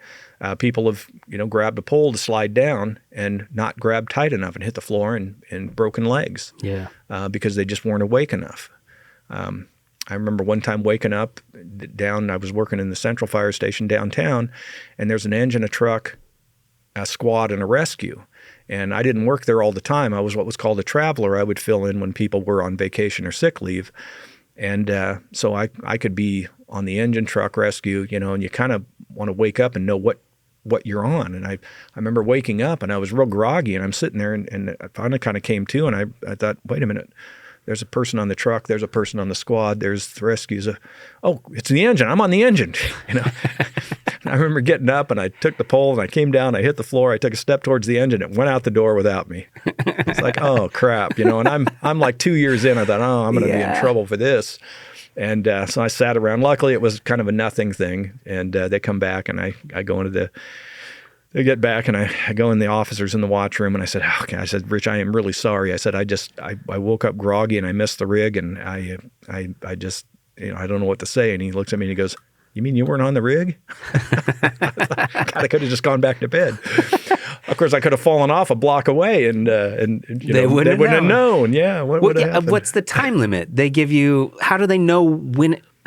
People have, grabbed a pole to slide down and not grabbed tight enough and hit the floor and broken legs. Yeah. Because they just weren't awake enough. I remember one time waking up I was working in the Central Fire Station downtown, and there's an engine, a truck, a squad, and a rescue. And I didn't work there all the time. I was what was called a traveler. I would fill in when people were on vacation or sick leave. And so I could be on the engine, truck, rescue, and you kind of want to wake up and know what you're on. And I remember waking up and I was real groggy, and I'm sitting there and I finally kind of came to, and I thought, wait a minute. There's a person on the truck. There's a person on the squad. There's the rescues. Oh, it's the engine. I'm on the engine. I remember getting up and I took the pole and I came down. I hit the floor. I took a step towards the engine. It went out the door without me. It's like, oh crap, And I'm like 2 years in. I thought, oh, I'm going to be in trouble for this. And so I sat around. Luckily, it was kind of a nothing thing. And they come back and I go into They get back and I go in the officers in the watch room and I said, okay, I said, Rich, I am really sorry. I said, I woke up groggy and I missed the rig and I just, I don't know what to say. And he looks at me and he goes, you mean you weren't on the rig? God, I could have just gone back to bed. Of course, I could have fallen off a block away and they wouldn't have known. Yeah. What's the time limit? They give you, how do they know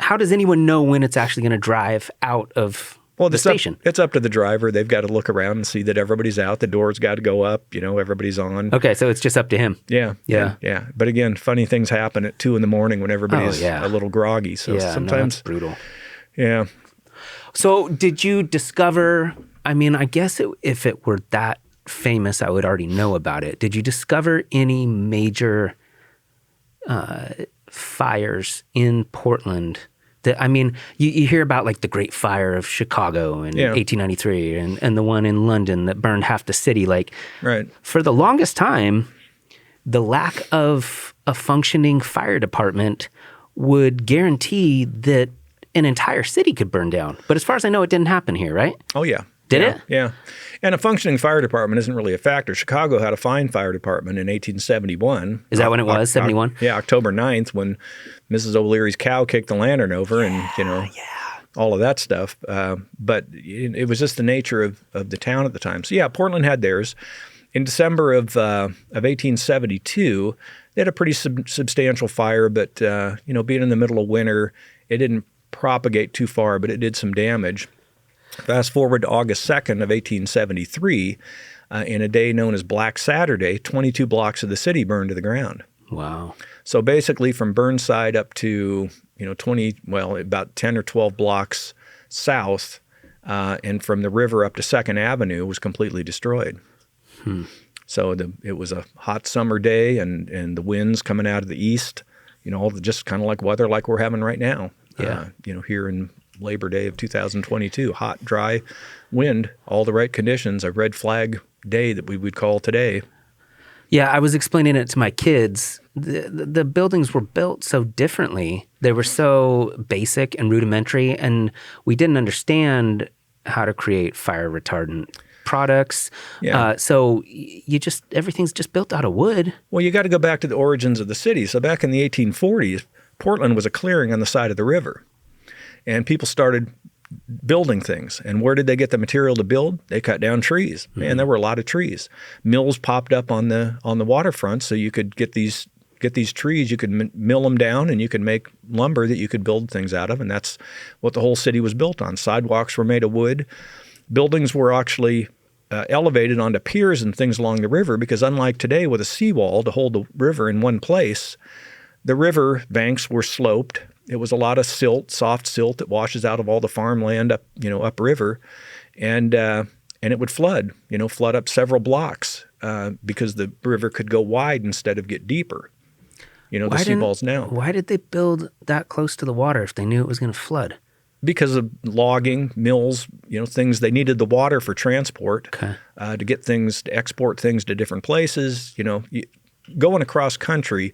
how does anyone know when it's actually going to drive out of the station? It's up to the driver. They've got to look around and see that everybody's out. The door's got to go up. Everybody's on. Okay, so it's just up to him. Yeah. But again, funny things happen at 2 a.m. when everybody's a little groggy. So sometimes that's brutal. Yeah. So did you discover? I mean, I guess if it were that famous, I would already know about it. Did you discover any major fires in Portland? You hear about like the Great Fire of Chicago in 1893 and the one in London that burned half the city. Right. For the longest time, the lack of a functioning fire department would guarantee that an entire city could burn down. But as far as I know, it didn't happen here, right? Oh, yeah. Did it? Yeah. And a functioning fire department isn't really a factor. Chicago had a fine fire department in 1871. Is that when it was, 71? Yeah, October 9th, when Mrs. O'Leary's cow kicked the lantern over and, all of that stuff. But it was just the nature of the town at the time. So, yeah, Portland had theirs. In December of 1872, they had a pretty substantial fire, but, being in the middle of winter, it didn't propagate too far, but it did some damage. Fast forward to August 2nd of 1873, in a day known as Black Saturday, 22 blocks of the city burned to the ground. Wow. So basically from Burnside up to, about 10 or 12 blocks south, and from the river up to 2nd Avenue was completely destroyed. So it was a hot summer day and the winds coming out of the east, just kind of like weather like we're having right now. Yeah. Here in Labor Day of 2022, hot, dry wind, all the right conditions, a red flag day that we would call today. Yeah, I was explaining it to my kids. The buildings were built so differently. They were so basic and rudimentary, and we didn't understand how to create fire retardant products. Yeah. So everything's just built out of wood. Well, you got to go back to the origins of the city. So back in the 1840s, Portland was a clearing on the side of the river. And people started building things. And where did they get the material to build? They cut down trees. Man, there were a lot of trees. Mills popped up on the waterfront, so you could get these trees, you could mill them down, and you could make lumber that you could build things out of. And that's what the whole city was built on. Sidewalks were made of wood. Buildings were actually elevated onto piers and things along the river because unlike today with a seawall to hold the river in one place, the river banks were sloped. It was a lot of silt, soft silt that washes out of all the farmland upriver, and it would flood up several blocks because the river could go wide instead of get deeper. The seawalls now. Why did they build that close to the water if they knew it was going to flood? Because of logging, mills, things, they needed the water for transport, to get things, to export things to different places. Going across country,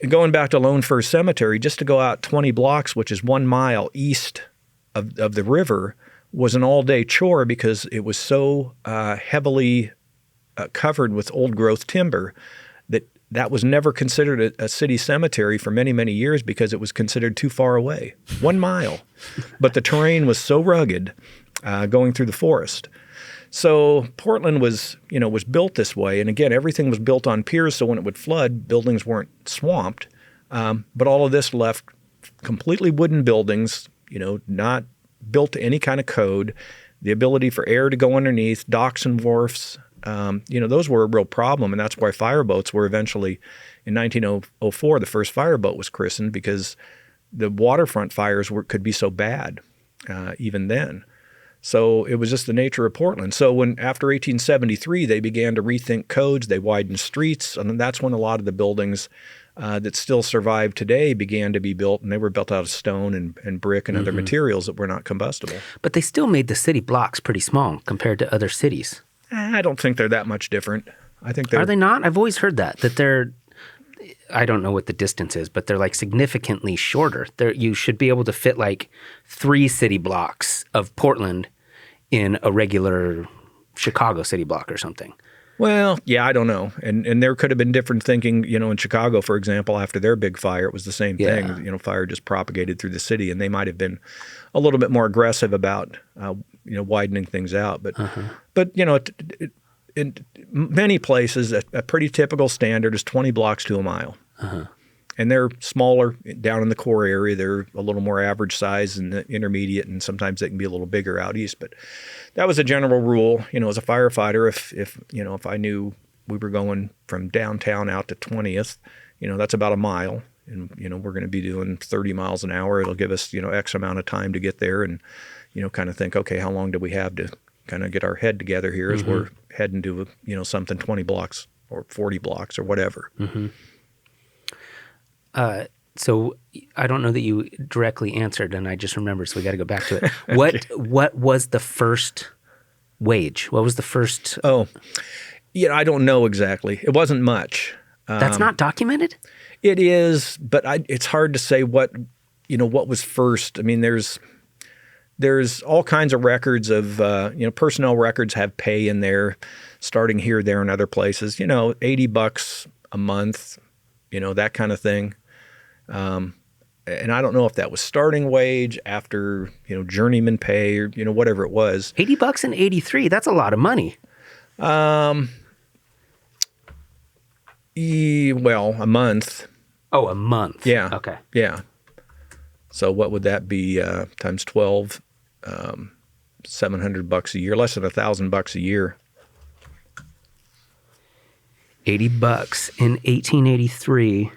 going back to Lone Fir Cemetery, just to go out 20 blocks, which is 1 mile east of the river, was an all-day chore because it was so heavily covered with old-growth timber that was never considered a city cemetery for many, many years because it was considered too far away, 1 mile. But the terrain was so rugged going through the forest. So Portland was built this way. And again, everything was built on piers, so when it would flood, buildings weren't swamped. But all of this left completely wooden buildings, not built to any kind of code, the ability for air to go underneath, docks and wharfs. Those were a real problem, and that's why fireboats were eventually, in 1904, the first fireboat was christened because the waterfront fires could be so bad even then. So it was just the nature of Portland. So after 1873, they began to rethink codes, they widened streets, and that's when a lot of the buildings that still survive today began to be built, and they were built out of stone and brick and other materials that were not combustible. But they still made the city blocks pretty small compared to other cities. I don't think they're that much different. I think Are they not? I've always heard that they're, I don't know what the distance is, but they're like significantly shorter. You should be able to fit like 3 city blocks of Portland in a regular Chicago city block or something. Well, yeah, I don't know. And there could have been different thinking, in Chicago, for example, after their big fire, it was the same thing. Fire just propagated through the city, and they might have been a little bit more aggressive about, widening things out. But in many places, a pretty typical standard is 20 blocks to a mile. And they're smaller down in the core area. They're a little more average size in the intermediate, and sometimes they can be a little bigger out east. But that was a general rule. As a firefighter, if I knew we were going from downtown out to 20th, that's about a mile. And, we're going to be doing 30 miles an hour. It'll give us, X amount of time to get there and, kind of think, okay, how long do we have to kind of get our head together here as we're heading to, something 20 blocks or 40 blocks or whatever. So I don't know that you directly answered, and I just remembered, so we got to go back to it. What was the first wage? What was the first? I don't know exactly. It wasn't much. That's not documented? It is, but it's hard to say what was first. I mean, there's there's all kinds of records of, personnel records have pay in there, starting here, there, and other places, $80 a month, that kind of thing. And I don't know if that was starting wage after, journeyman pay or, whatever it was. $80 in 83, that's a lot of money. Well, a month. Oh, a month. Yeah. Okay. Yeah. So what would that be times 12? $700 a year, less than $1,000 a year. $80 in 1883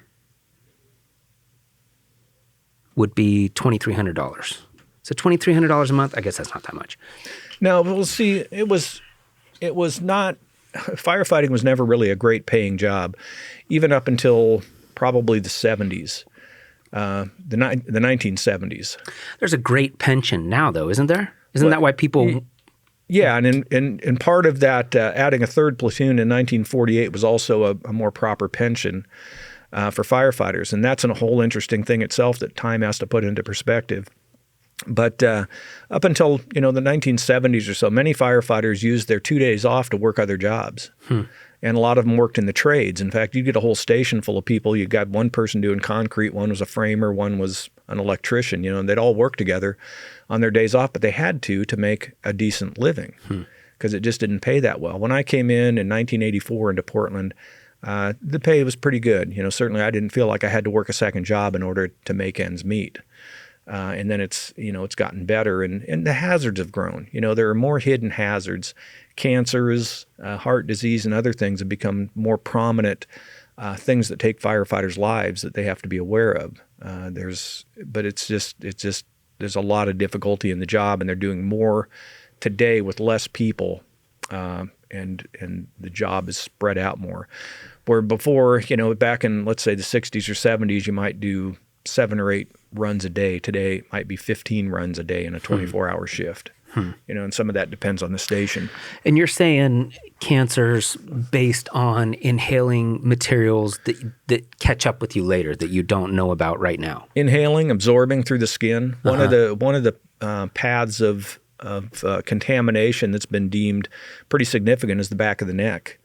would be $2,300. So $2,300 a month. I guess that's not that much. No, we'll see. It was not. Firefighting was never really a great paying job, even up until probably the 70s, the 1970s. There's a great pension now, though, isn't there? Isn't that why people? Yeah, and part of that, adding a third platoon in 1948 was also a more proper pension for firefighters, and that's a whole interesting thing itself that time has to put into perspective. But up until the 1970s or so, many firefighters used their 2 days off to work other jobs. And a lot of them worked in the trades. In fact, you get a whole station full of people. You got one person doing concrete, one was a framer, one was an electrician, and they'd all work together on their days off, but they had to make a decent living because it just didn't pay that well. When I came in 1984 into Portland, the pay was pretty good. Certainly I didn't feel like I had to work a second job in order to make ends meet. And then it's gotten better, and the hazards have grown. There are more hidden hazards. Cancers, heart disease, and other things have become more prominent things that take firefighters' lives that they have to be aware of. But it's just there's a lot of difficulty in the job, and they're doing more today with less people, and the job is spread out more. Where before, back in, let's say, the 60s or 70s, you might do 7 or 8 runs a day. Today it might be 15 runs a day in a 24-hour shift. And some of that depends on the station. And you're saying cancers based on inhaling materials that catch up with you later that you don't know about right now. Inhaling, absorbing through the skin. One of the paths of contamination that's been deemed pretty significant is the back of the neck.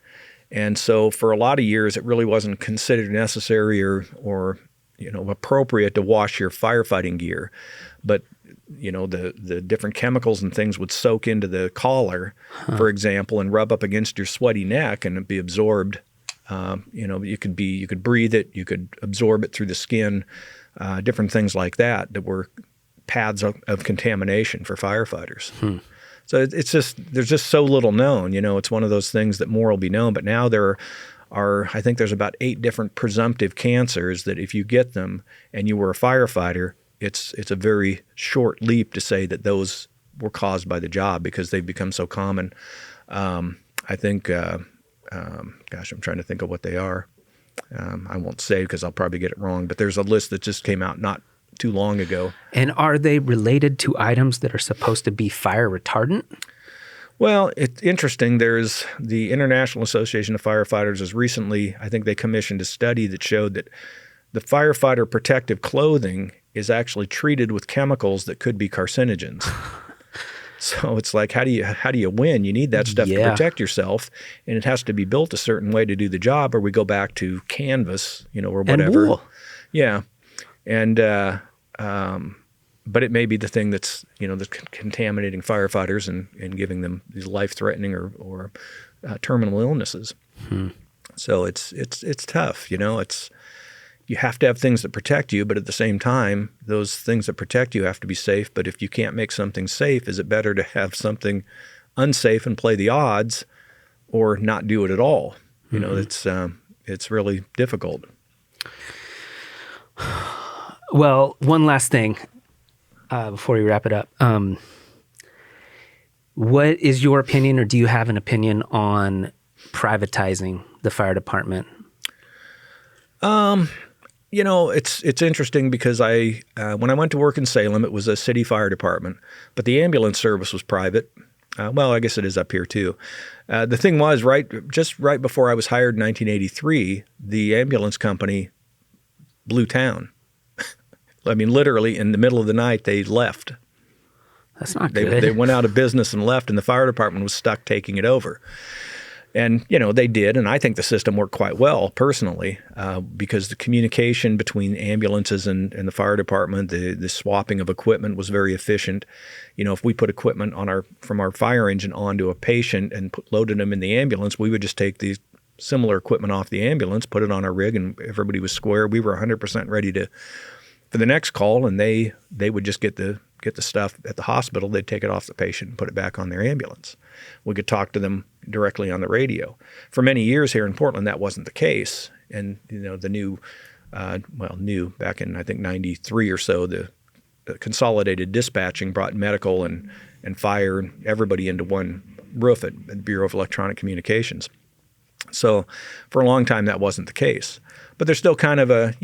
And so for a lot of years, it really wasn't considered necessary or appropriate to wash your firefighting gear. But the different chemicals and things would soak into the collar, for example, and rub up against your sweaty neck and it'd be absorbed. You could breathe it, you could absorb it through the skin, different things like that were paths of contamination for firefighters. So there's just so little known. It's one of those things that more will be known. But now I think there's about 8 different presumptive cancers that if you get them and you were a firefighter, it's a very short leap to say that those were caused by the job because they've become so common. I think, I'm trying to think of what they are. I won't say because I'll probably get it wrong, but there's a list that just came out not too long ago. And are they related to items that are supposed to be fire retardant? Well, it's interesting. There's the International Association of Firefighters has recently, I think they commissioned a study that showed that the firefighter protective clothing is actually treated with chemicals that could be carcinogens. So it's like, how do you win? You need that stuff to protect yourself, and it has to be built a certain way to do the job, or we go back to canvas, or whatever. And wool. Yeah. And but it may be the thing that's that's contaminating firefighters and giving them these life-threatening or terminal illnesses. So it's tough. You have to have things that protect you, but at the same time, those things that protect you have to be safe. But if you can't make something safe, is it better to have something unsafe and play the odds, or not do it at all? It's really difficult. Well, one last thing before we wrap it up. What is your opinion, or do you have an opinion on privatizing the fire department? It's interesting because when I went to work in Salem, it was a city fire department, but the ambulance service was private. Well, I guess it is up here too. The thing was, just right before I was hired in 1983, the ambulance company blew town. I mean, literally in the middle of the night, they left. That's not They good. they went out of business and left, and the fire department was stuck taking it over. And, they did, and I think the system worked quite well, personally, because the communication between ambulances and the fire department, the swapping of equipment was very efficient. If we put equipment from our fire engine onto a patient and loaded them in the ambulance, we would just take these similar equipment off the ambulance, put it on our rig, and everybody was square. We were 100% ready for the next call, and they would just get the stuff at the hospital. They'd take it off the patient and put it back on their ambulance. We could talk to them directly on the radio. For many years here in Portland, that wasn't the case. And, the new back in, I think, 93 or so, the consolidated dispatching brought medical and fire and everybody into one roof at the Bureau of Electronic Communications. So for a long time, that wasn't the case. But there's still kind of a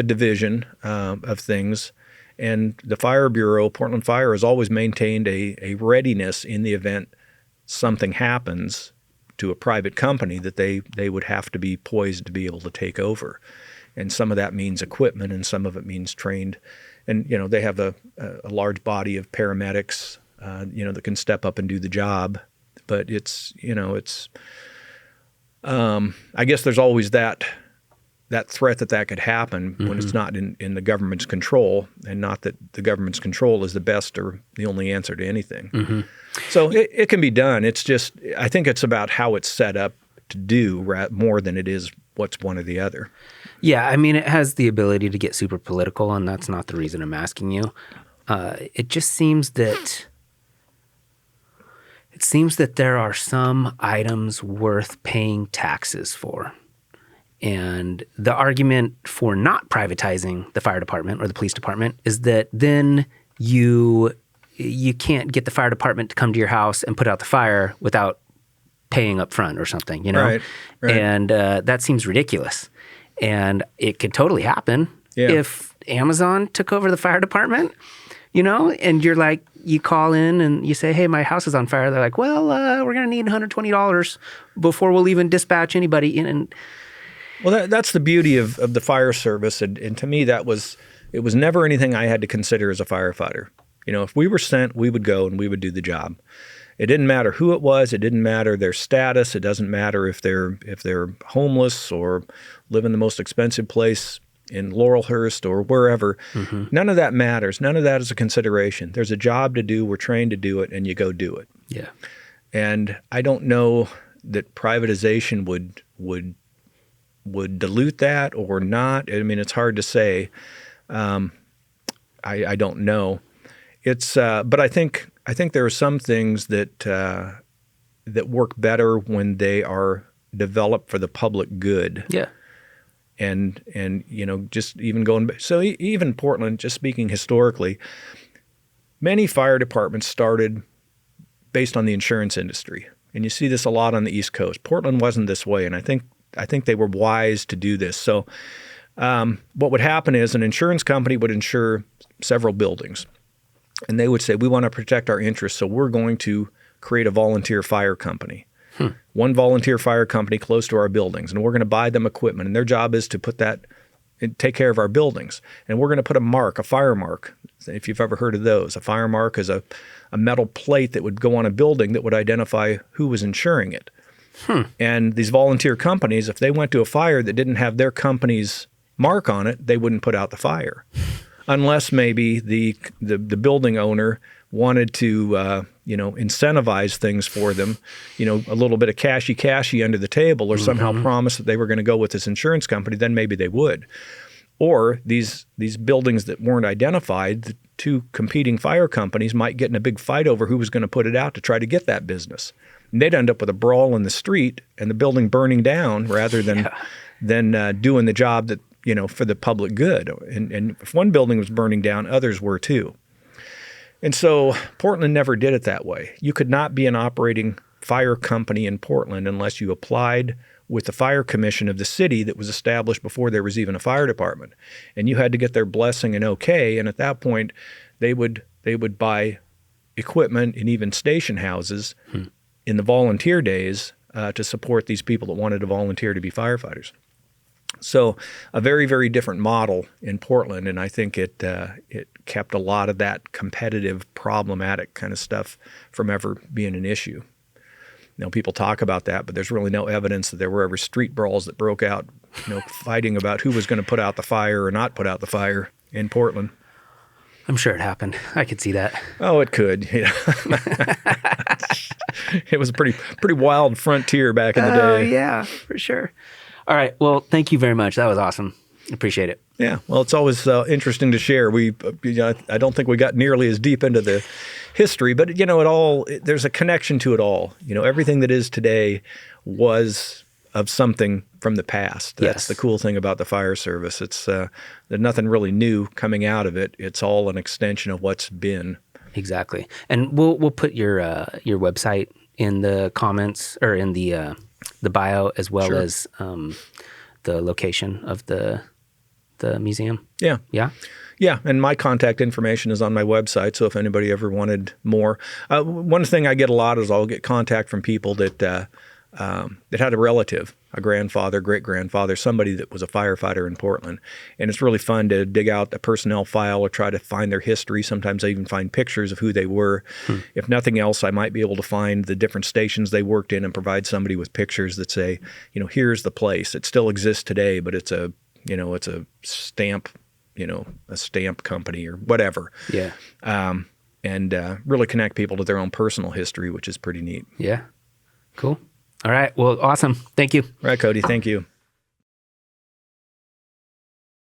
division of things. And the Fire Bureau, Portland Fire, has always maintained a readiness in the event something happens to a private company that they would have to be poised to be able to take over. And some of that means equipment, and some of it means trained. And, they have a large body of paramedics, that can step up and do the job. But I guess there's always that threat that could happen when it's not in the government's control, and not that the government's control is the best or the only answer to anything. So it can be done. It's just, I think it's about how it's set up to do more than it is what's one or the other. Yeah, I mean, it has the ability to get super political, and that's not the reason I'm asking you. It just seems that there are some items worth paying taxes for. And the argument for not privatizing the fire department or the police department is that then you can't get the fire department to come to your house and put out the fire without paying up front or something, Right. And that seems ridiculous. And it could totally happen if Amazon took over the fire department, and you're like, you call in and you say, hey, my house is on fire. They're like, well, we're going to need $120 before we'll even dispatch anybody in. Well, that's the beauty of the fire service. And to me, it was never anything I had to consider as a firefighter. If we were sent, we would go and we would do the job. It didn't matter who it was. It didn't matter their status. It doesn't matter if they're homeless or live in the most expensive place in Laurelhurst or wherever. None of that matters. None of that is a consideration. There's a job to do. We're trained to do it, and you go do it. Yeah. And I don't know that privatization would dilute that or not. I mean, it's hard to say. I don't know. But I think there are some things that work better when they are developed for the public good. Yeah. And just even going, so even Portland, just speaking historically, many fire departments started based on the insurance industry. And you see this a lot on the East Coast. Portland wasn't this way, and I think they were wise to do this. So what would happen is an insurance company would insure several buildings. And they would say, we want to protect our interests, so we're going to create a volunteer fire company. One volunteer fire company close to our buildings, and we're going to buy them equipment. And their job is to take care of our buildings. And we're going to put a fire mark, if you've ever heard of those. A fire mark is a metal plate that would go on a building that would identify who was insuring it. And these volunteer companies, if they went to a fire that didn't have their company's mark on it, they wouldn't put out the fire. Unless maybe the building owner wanted to incentivize things for them, a little bit of cashy under the table, or somehow promise that they were going to go with this insurance company, then maybe they would. Or these buildings that weren't identified, the two competing fire companies might get in a big fight over who was going to put it out to try to get that business. And they'd end up with a brawl in the street and the building burning down rather than doing the job that for the public good. And if one building was burning down, others were too. And so Portland never did it that way. You could not be an operating fire company in Portland unless you applied with the fire commission of the city that was established before there was even a fire department. And you had to get their blessing and okay. And at that point, they would buy equipment and even station houses in the volunteer days to support these people that wanted to volunteer to be firefighters. So a very, very different model in Portland, and I think it kept a lot of that competitive, problematic kind of stuff from ever being an issue. People talk about that, but there's really no evidence that there were ever street brawls that broke out, fighting about who was going to put out the fire or not put out the fire in Portland. I'm sure it happened. I could see that. Oh, it could. Yeah. It was a pretty wild frontier back in the day. Oh, yeah, for sure. All right. Well, thank you very much. That was awesome. Appreciate it. Yeah. Well, it's always interesting to share. I don't think we got nearly as deep into the history, but there's a connection to it all. Everything that is today was of something from the past. That's the cool thing about the fire service. It's there's nothing really new coming out of it. It's all an extension of what's been. Exactly. And we'll put your website in the comments or in the bio, as well as the location of the museum. Yeah. Yeah. Yeah, and my contact information is on my website, so if anybody ever wanted more. One thing I get a lot is I'll get contact from people that had a relative, a grandfather, great-grandfather, somebody that was a firefighter in Portland. And it's really fun to dig out a personnel file or try to find their history. Sometimes I even find pictures of who they were. If nothing else, I might be able to find the different stations they worked in and provide somebody with pictures that say, here's the place. It still exists today, but it's a stamp, a stamp company or whatever. Yeah. And really connect people to their own personal history, which is pretty neat. Yeah. Cool. All right. Well, awesome. Thank you. All right, Cody. Thank you.